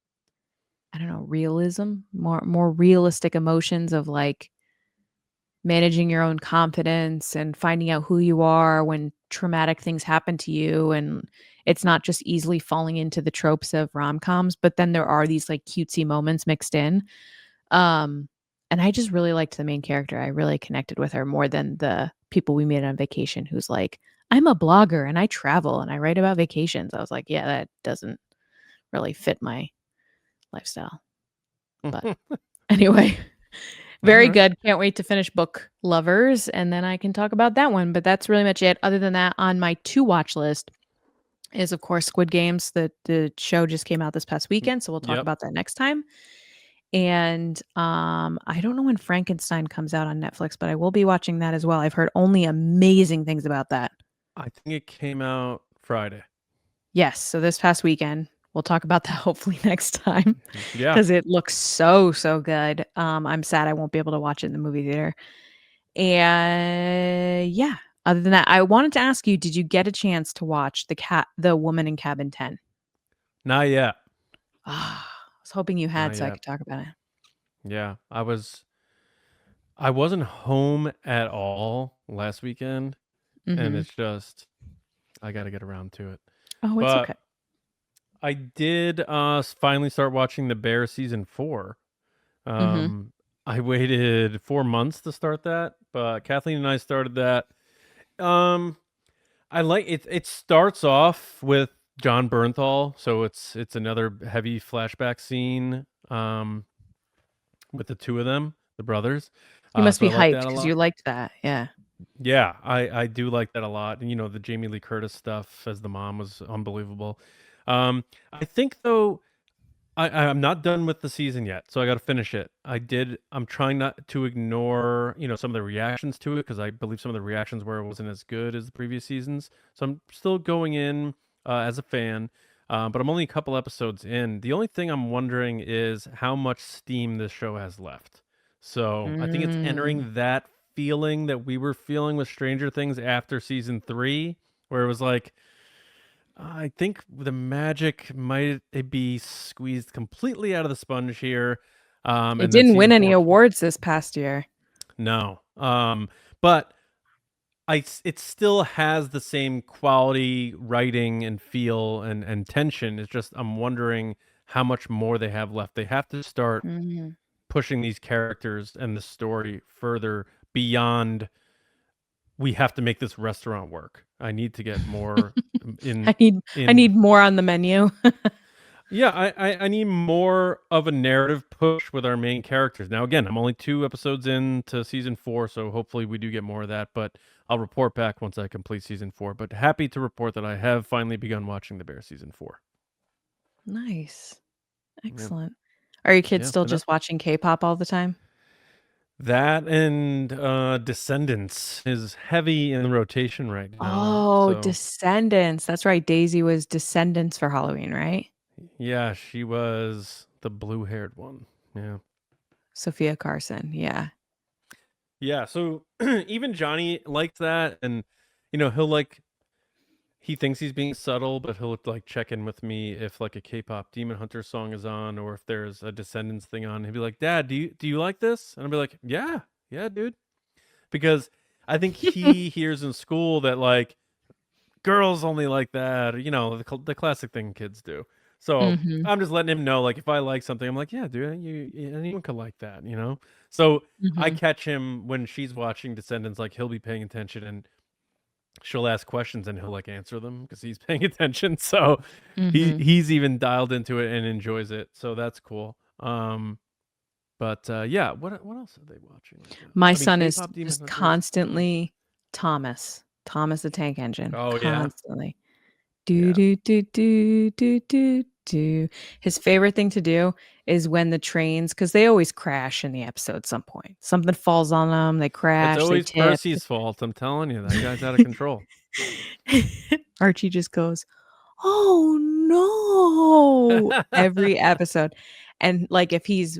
I don't know, realism, more realistic emotions of like managing your own confidence and finding out who you are when traumatic things happen to you, and it's not just easily falling into the tropes of rom-coms, but then there are these like cutesy moments mixed in. Um, and I just really liked the main character. I really connected with her more than the People We Meet on Vacation, who's like, I'm a blogger and I travel and I write about vacations. I was like, yeah, that doesn't really fit my lifestyle. But anyway, very Alright. good. Can't wait to finish Book Lovers, and then I can talk about that one. But that's really much it. Other than that, on my to watch list is, of course, Squid Games. The show just came out this past weekend, so we'll talk Yep. about that next time. And I don't know when Frankenstein comes out on Netflix, but I will be watching that as well. I've heard only amazing things about that. I think it came out Friday. Yes, so this past weekend. We'll talk about that hopefully next time, Yeah. because it looks so good. I'm sad I won't be able to watch it in the movie theater. And yeah, other than that, I wanted to ask you, did you get a chance to watch the Woman in Cabin 10? Not yet. Ah, I was hoping you had Not so I yet. could talk about it. Yeah. I wasn't home at all last weekend, and Mhm. it's just I gotta get around to it. Oh, it's But okay. I did finally start watching The Bear season 4. Mhm. Um, I waited 4 months to start that, but Kathleen and I started that. Um, I like it. It starts off with John Bernthal, so it's another heavy flashback scene with the two of them, the brothers. You must So be I like hyped that a because lot. you liked that. Yeah. Yeah, I do like that a lot. And the Jamie Lee Curtis stuff as the mom was unbelievable. I think though I'm not done with the season yet, so I got to finish it. I'm trying not to ignore, some of the reactions to it, because I believe some of the reactions where it wasn't as good as the previous seasons. So I'm still going in as a fan, but I'm only a couple episodes in. The only thing I'm wondering is how much steam this show has left. So I think it's Mm. entering that feeling that we were feeling with Stranger Things after season 3, where it was like, I think the magic might be squeezed completely out of the sponge here. It And then didn't win season any 4, awards this past year. no. But it still has the same quality writing and feel and tension. It's just I'm wondering how much more they have left. They have to start Mhm. pushing these characters and the story further beyond. We have to make this restaurant work. I need to get more in I in need more on the menu. Yeah, I need more of a narrative push with our main characters. Now, again, I'm only 2 episodes into season 4, so hopefully we do get more of that, but I'll report back once I complete season 4. But happy to report that I have finally begun watching The Bear season 4. Nice. Yep. Excellent. Are your kids Yeah, still and just watching K-pop all the time? that and Descendants is heavy in the rotation right now. Oh, So, Descendants. That's right. Daisy was Descendants for Halloween, right? yeah, she was the blue-haired one. Yeah. Sophia Carson. Yeah. Yeah, so even Johnny likes that, and he thinks he's being subtle, but he'll like check in with me if like a Kpop Demon Hunters song is on, or if there's a Descendants thing on. He'll be like, "Dad, do you like this?" And I'll be like, "Yeah, yeah, dude," because I think he hears in school that like girls only like that, or, the classic thing kids do. So Mhm. I'm just letting him know, like, if I like something, I'm like, yeah, dude, anyone could like that. So I Mhm. catch him when she's watching Descendants, like he'll be paying attention and she'll ask questions and he'll like answer them because he's paying attention. So Mhm. he's even dialed into it and enjoys it. So that's cool. But yeah, what else are they watching right now? My I mean, son is K-pop Demon just Hunters. constantly Thomas. Thomas the Tank Engine. Oh, yeah? Constantly. Do, do, do, do, do, do, do. His favorite thing to do is when the trains, because they always crash in the episode at some point. Something falls on them, they It's crash, they always tip. Percy's fault. I'm telling you, that guy's out of control. Archie just goes, "Oh no!" every episode. And like if he's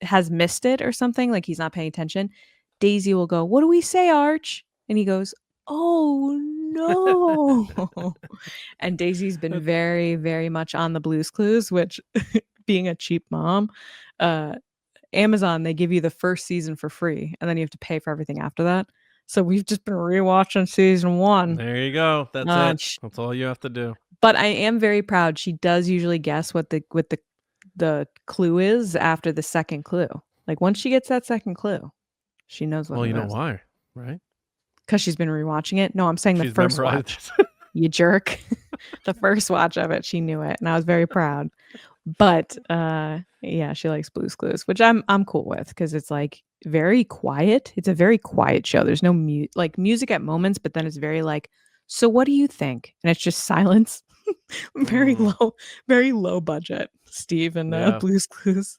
has missed it or something, like he's not paying attention, Daisy will go, "What do we say, Arch?" And he goes, "Oh no." And Daisy's been very, very much on the Blue's Clues, which being a cheap mom, Amazon, they give you the first season for free and then you have to pay for everything after that. So we've just been rewatching season 1. There you go. That's it. That's all you have to do. But I am very proud. She does usually guess what the clue is after the second clue. Like once she gets that second clue, she knows what Well, it you know is. why, right? Because she's been rewatching it. No, I'm saying the She's first memorized watch. You jerk. The first watch of it, she knew it, and I was very proud. But yeah, she likes Blue's Clues, which I'm cool with because it's like very quiet. It's a very quiet show. There's no music at moments, but then it's very like, so what do you think? And it's just silence. Very low budget. Steve and Yeah. Blue's Clues.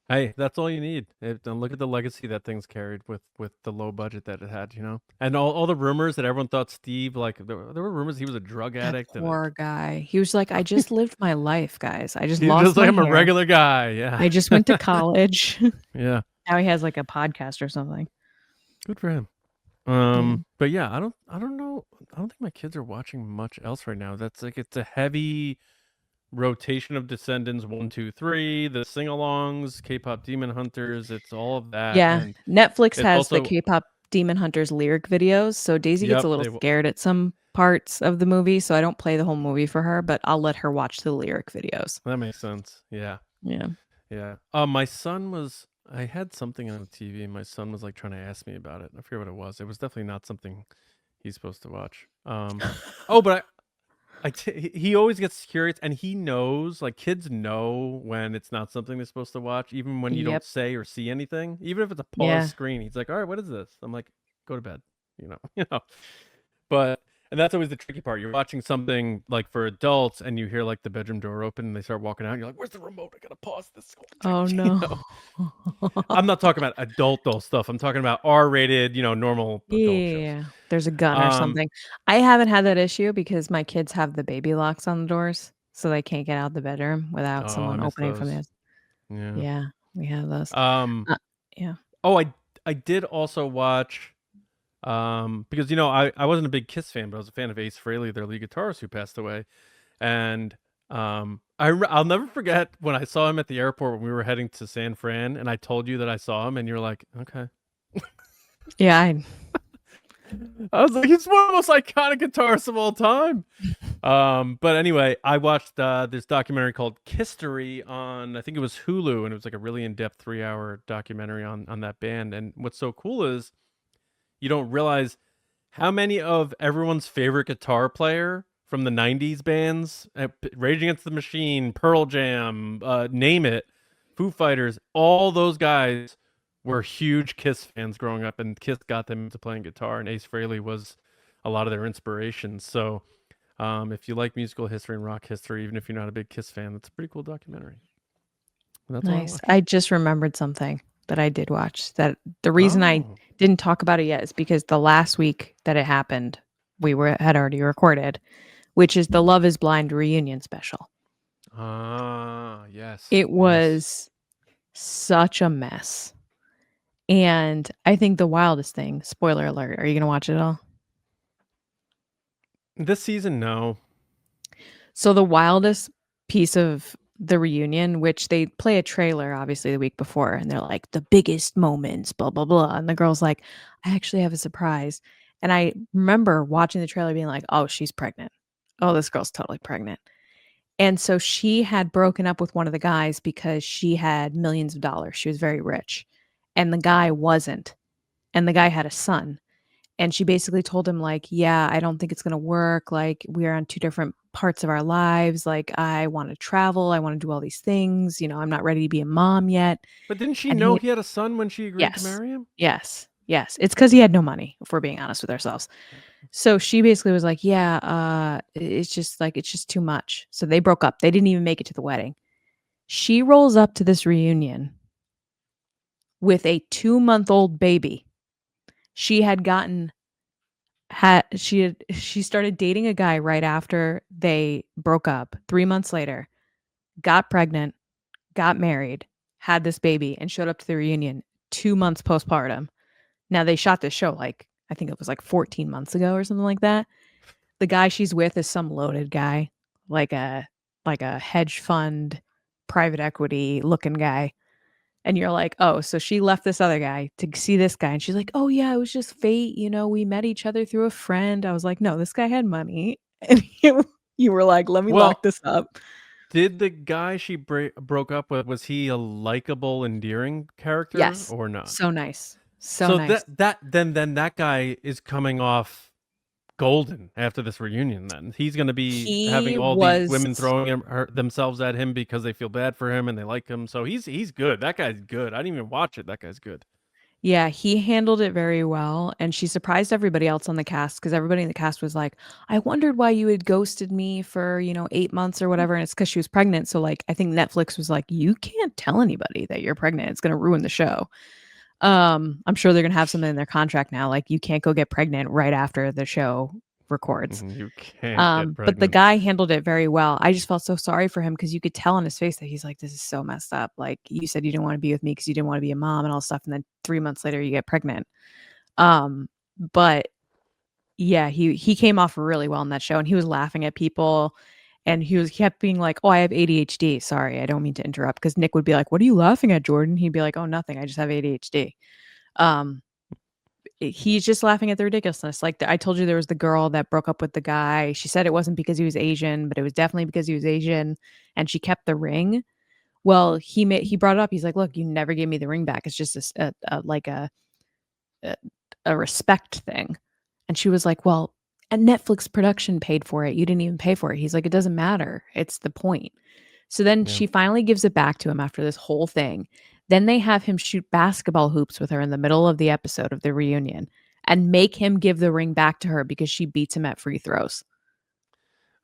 Hey, that's all you need. And look at the legacy that thing's carried with the low budget that it had, you know? And all the rumors that everyone thought Steve, like, there were rumors he was a drug addict. That poor guy. He was like, I just lived my life, guys. I just He's lost just like, my I'm a hair. regular guy. Yeah. I just went to college. Yeah. Now he has like a podcast or something. Good for him. Yeah. But yeah, I don't know. I don't think my kids are watching much else right now. That's like, it's a heavy rotation of Descendants 1, 2, 3, the sing-alongs, Kpop Demon Hunters. It's all of that. Yeah, And Netflix it's has the also- Kpop Demon Hunters lyric videos, so Daisy gets Yep, a little scared at some parts of the movie, so I don't play the whole movie for her, but I'll let her watch the lyric videos. That makes sense. Yeah. Yeah. Yeah. My son was. I had something on the TV, and my son was like trying to ask me about it. I forget what it was. It was definitely not something he's supposed to watch. But he always gets curious, and he knows. Like kids know when it's not something they're supposed to watch, even when you don't say or see anything. Even if it's a pause screen, he's like, "All right, what is this?" I'm like, "Go to bed." You know. But. And that's always the tricky part. You're watching something like for adults and you hear like the bedroom door open and they start walking out and you're like, where's the remote? I gotta pause this. Oh no. You know? I'm not talking about adult stuff. I'm talking about R-rated, normal adult shows. There's a gun or something. I haven't had that issue because my kids have the baby locks on the doors, so they can't get out the bedroom without someone opening from the. Yeah, we have those. Yeah. Oh, I did also watch because I wasn't a big Kiss fan, but I was a fan of Ace Frehley, their lead guitarist who passed away. And I'll never forget when I saw him at the airport when we were heading to San Fran, and I told you that I saw him, and you're like, okay. Yeah, I was like, he's one of the most iconic guitarists of all time. But anyway, I watched this documentary called Kisstory on, I think it was Hulu, and it was like a really in-depth 3-hour documentary on that band. And what's so cool is you don't realize how many of everyone's favorite guitar player from the 90s bands, Rage Against the Machine, Pearl Jam, name it, Foo Fighters, all those guys were huge Kiss fans growing up, and Kiss got them into playing guitar, and Ace Frehley was a lot of their inspiration. So if you like musical history and rock history, even if you're not a big Kiss fan, that's a pretty cool documentary. That's nice. I just remembered something that I did watch. That the reason I didn't talk about it yet is because the last week that it happened, we had already recorded, which is the Love Is Blind reunion special. Yes. It was such a mess. And I think the wildest thing, spoiler alert, are you going to watch it all? This season, no. So the wildest piece of the reunion, which they play a trailer obviously the week before, and they're like the biggest moments, blah blah blah, and the girl's like, I actually have a surprise. And I remember watching the trailer being like, oh, she's pregnant. Oh, this girl's totally pregnant. And so she had broken up with one of the guys because she had millions of dollars. She was very rich, and the guy wasn't, and the guy had a son. And she basically told him, like, yeah, I don't think it's going to work. Like, we're on two different parts of our lives. Like, I want to travel. I want to do all these things. I'm not ready to be a mom yet. But didn't she know he had a son when she agreed to marry him? Yes. It's because he had no money, if we're being honest with ourselves. So she basically was like, "Yeah, it's just too much." So they broke up. They didn't even make it to the wedding. She rolls up to this reunion with a 2-month-old baby. She had gotten she started dating a guy right after they broke up. 3 months later, got pregnant, got married, had this baby, and showed up to the reunion 2 months postpartum. Now they shot this show like I think it was like 14 months ago or something like that. The guy she's with is some loaded guy, like a hedge fund, private equity looking guy. And you're like, "Oh, so she left this other guy to see this guy." And she's like, "Oh yeah, it was just fate, we met each other through a friend." I was like, "No, this guy had money." And you were like, "Let me lock Well, this up." did the guy she broke up with, was he a likable, endearing character Yes. or not? So nice. So So nice. then that guy is coming off golden after this reunion. Then he's going to be having He all the was women throwing themselves at him because they feel bad for him and they like him. So he's good. That guy's good. I didn't even watch it. That guy's good. Yeah, he handled it very well, and she surprised everybody else on the cast because everybody in the cast was like, "I wondered why you had ghosted me for, 8 months or whatever," and it's because she was pregnant, so, like, I think Netflix was like, "You can't tell anybody that you're pregnant, it's gonna ruin the show." I'm sure they're gonna have something in their contract now, like, you can't go get pregnant right after the show records. You can't get But the pregnant. guy handled it very well. I just felt so sorry for him because you could tell on his face that he's like, "This is so messed up. Like, you said you didn't wanna be with me because you didn't wanna be a mom and all stuff, and then 3 months later, you get pregnant." But yeah, he came off really well in that show, and he was laughing at people, and he kept being like, "Oh, I have ADHD. Sorry, I don't mean to interrupt." Because Nick would be like, "What are you laughing at, Jordan?" He'd be like, "Oh, nothing. I just have ADHD." Um he's just laughing at the ridiculousness. Like, I told you there was the girl that broke up with the guy. She said it wasn't because he was Asian, but it was definitely because he was Asian, and she kept the ring. Well, he brought it up. He's like, "Look, you never gave me the ring back. It's just like a a respect thing." And she was like, "Well, a Netflix production paid for it. You didn't even pay for it." He's like, "It doesn't matter. It's the point." So then Yeah. she finally gives it back to him after this whole thing. Then they have him shoot basketball hoops with her in the middle of the episode of the reunion and make him give the ring back to her because she beats him at free throws.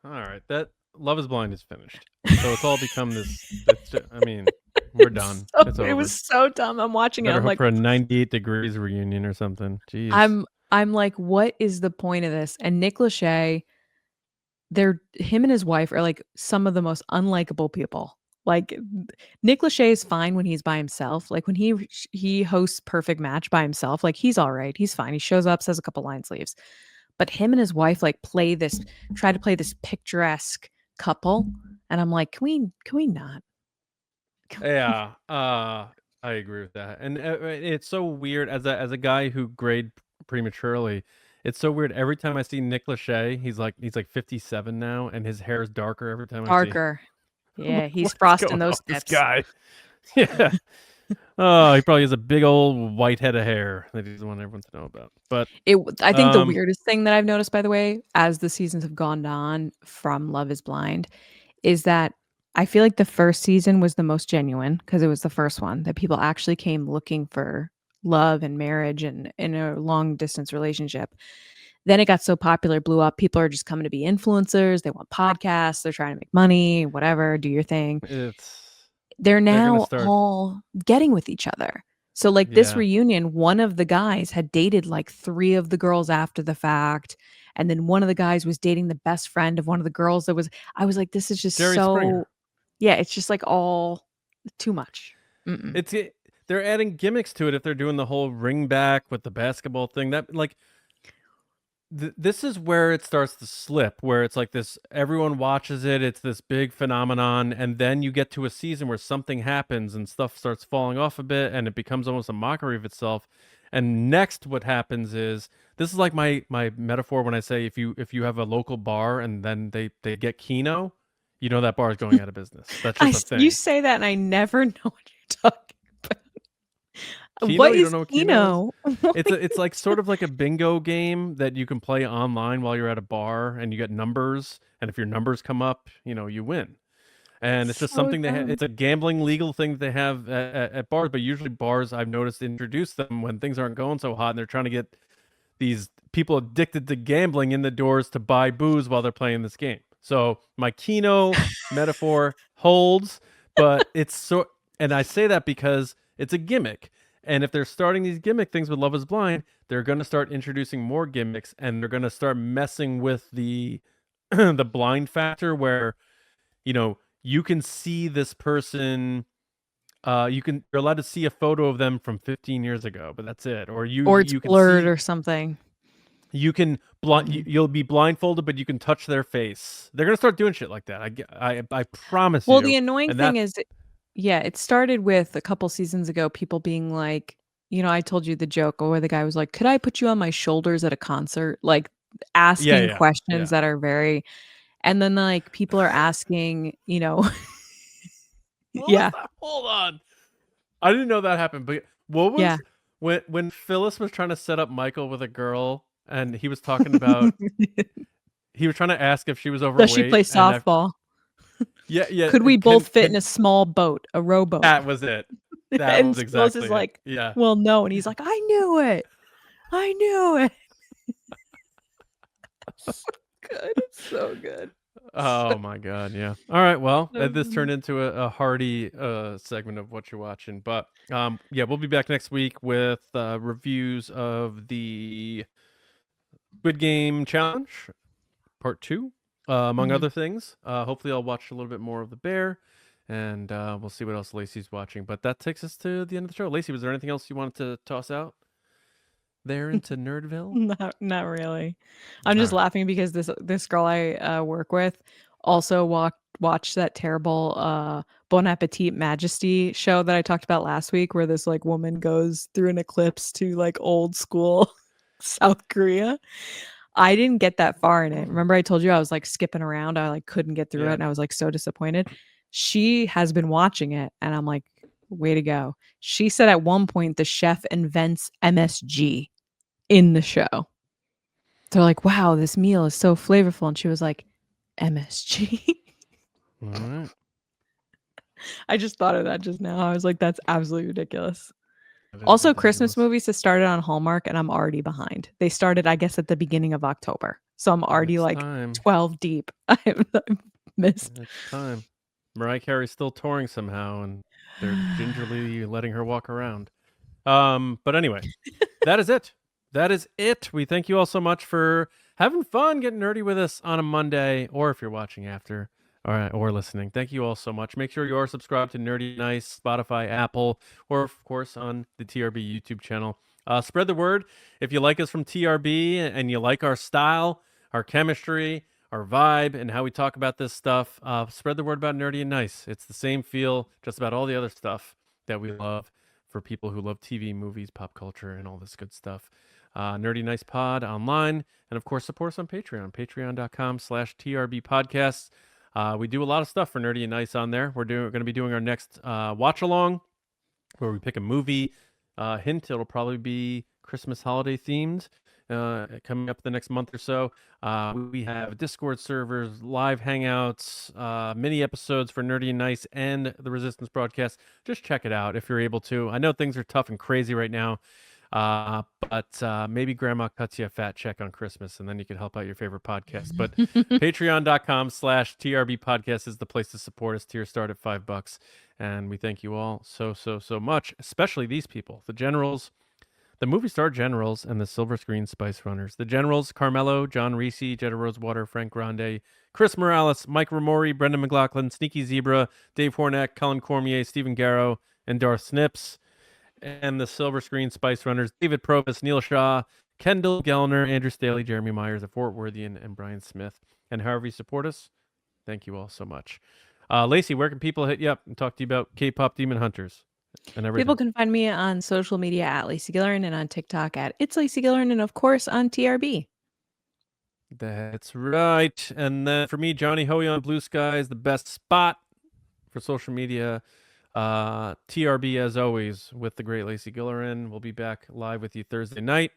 All right. That Love is Blind is finished. So it's all become this. I mean, we're done. It's It over. was so dumb. I'm watching it. Better I'm hope like, for a 98 degrees reunion or something. Jeez. I'm like, what is the point of this? And Nick Lachey, him and his wife are like some of the most unlikable people. Like Nick Lachey is fine when he's by himself. Like when he hosts Perfect Match by himself, like he's all right. He's fine. He shows up, says a couple lines, leaves. But him and his wife like try to play this picturesque couple, and I'm like, can we not? Yeah. I agree with that. And it's so weird as a guy who grayed prematurely. It's so weird. Every time I see Nick Lachey, he's like 57 now, and his hair is darker every time I see him. Darker. I'm Yeah, like, he's what's going frosting on those with this tips. guy? Yeah. Oh, he probably has a big old white head of hair that he doesn't want everyone to know about. But I think the um, weirdest thing that I've noticed, by the way, as the seasons have gone on from Love is Blind, is that I feel like the first season was the most genuine because it was the first one that people actually came looking for love and marriage and in a long distance relationship. Then it got so popular, blew up. People are just coming to be influencers. They want podcasts. They're trying to make money, whatever, do your thing. it's They're they're gonna now start. all getting with each other. So, like this Yeah. reunion, one of the guys had dated like 3 of the girls after the fact, and then one of the guys was dating the best friend of one of the girls that was I was like, "This is just Jerry so." Springer. Yeah, it's just like all too much. Mm-mm. They're adding gimmicks to it if they're doing the whole ring back with the basketball thing. That like this is where it starts to slip, where it's like this, everyone watches it, it's this big phenomenon, and then you get to a season where something happens and stuff starts falling off a bit and it becomes almost a mockery of itself. And next what happens is, this is like my metaphor when I say if you have a local bar and then they get Keno, you know that bar is going out of business. That's just a You thing. say that and I never know what you're talking about. Keno, What you don't is know what Keno is? Keno? It's like sort of like a bingo game that you can play online while you're at a bar, and you get numbers, and if your numbers come up, you win. And it's just So something dumb. it's a gambling legal thing that they have at bars, but usually bars, I've noticed, introduce them when things aren't going so hot and they're trying to get these people addicted to gambling in the doors to buy booze while they're playing this game. So my Keno metaphor holds, but and I say that because it's a gimmick. And if they're starting these gimmick things with Love is Blind, they're going to start introducing more gimmicks, and they're going to start messing with the the blind factor where, you can see this person. You're allowed to see a photo of them from 15 years ago, but that's it. Or it's you can blurred see, or something. you can you'll be blindfolded, but you can touch their face. They're gonna start doing shit like that. I promise you. Well, the annoying thing is, it started with a couple seasons ago, people being like, I told you the joke where the guy was like, "Could I put you on my shoulders at a concert?" Like asking questions that are very, and then like people are asking, yeah. Hold on. I didn't know that happened, but what was when Phyllis was trying to set up Michael with a girl, and he was talking about he was trying to ask if she was overweight. Does she play softball? Yeah. Could we both fit in a small boat, a rowboat? That was it. That was exactly is it. like, well, no, and he's like, I knew it. Good. It's so good. Oh my god, yeah. All right, well, this turned into a hearty segment of what you're watching, but we'll be back next week with reviews of the Squid Game Challenge Part 2, among other things. Hopefully I'll watch a little bit more of The Bear, and we'll see what else Lacey's watching. But that takes us to the end of the show. Lacey, was there anything else you wanted to toss out there into Nerdville? Not really. I'm just laughing because this girl I work with also watched that terrible Bon Appetit Majesty show that I talked about last week, where this like woman goes through an eclipse to like old school South Korea. I didn't get that far in it. Remember I told you I was like skipping around. I like couldn't get through it, and I was like so disappointed. She has been watching it, and I'm like, way to go. She said at one point the chef invents MSG in the show. They're like, wow, this meal is so flavorful. And she was like, MSG. All right. I just thought of that just now. I was like, that's absolutely ridiculous. Also, Christmas movies have started on Hallmark, and I'm already behind. They started, I guess, at the beginning of October. So I'm already 12 deep. I've missed. It's time. Mariah Carey's still touring somehow, and they're gingerly letting her walk around. But anyway, that is it. That is it. We thank you all so much for having fun, getting nerdy with us on a Monday, or if you're watching after, or listening. Thank you all so much. Make sure you are subscribed to Nerdy Nice, Spotify, Apple, or of course on the TRB YouTube channel. Spread the word. If you like us from TRB and you like our style, our chemistry, our vibe, and how we talk about this stuff, spread the word about Nerdy and Nice. It's the same feel, just about all the other stuff that we love for people who love TV, movies, pop culture, and all this good stuff. Nerdy Nice Pod online, and of course support us on Patreon, patreon.com/TRB podcasts. We do a lot of stuff for Nerdy and Nice on there. We're going to be doing our next watch along, where we pick a movie. Hint, it'll probably be Christmas holiday themed, coming up the next month or so. We have Discord servers, live hangouts, mini episodes for Nerdy and Nice and the Resistance broadcast. Just check it out if you're able to. I know things are tough and crazy right now. But maybe grandma cuts you a fat check on Christmas, and then you can help out your favorite podcast. But patreon.com/TRB podcast is the place to support us. Tier start at $5. And we thank you all so much, especially these people, the generals, the movie star generals, and the silver screen spice runners. The generals: Carmelo, John Reese, Jetta Rosewater, Frank Grande, Chris Morales, Mike Ramori, Brendan McLaughlin, Sneaky Zebra, Dave Hornack, Colin Cormier, Stephen Garrow, and Darth Snips. And the silver screen spice runners: David Provis, Neil Shaw, Kendall Gellner, Andrew Staley, Jeremy Myers of Fort Worthian, and Brian Smith. And however you support us, thank you all so much. Lacey, where can people hit you up and talk to you about Kpop Demon Hunters and everything? People can find me on social media at Lacey Gillerin, and on TikTok at It's Lacey Gillerin, and of course on TRB. That's right. And then for me, Johnny Hoey on Blue Sky is the best spot for social media. TRB as always with the great Lacey Gillerin. We'll be back live with you Thursday night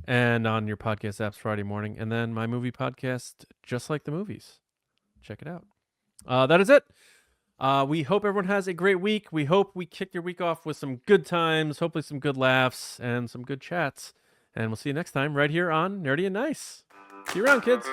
and on your podcast apps Friday morning. And then my movie podcast, Just Like the Movies. Check it out. That is it. We hope everyone has a great week. We hope we kick your week off with some good times, hopefully some good laughs and some good chats. And we'll see you next time right here on Nerdy and Nice. See you around, kids.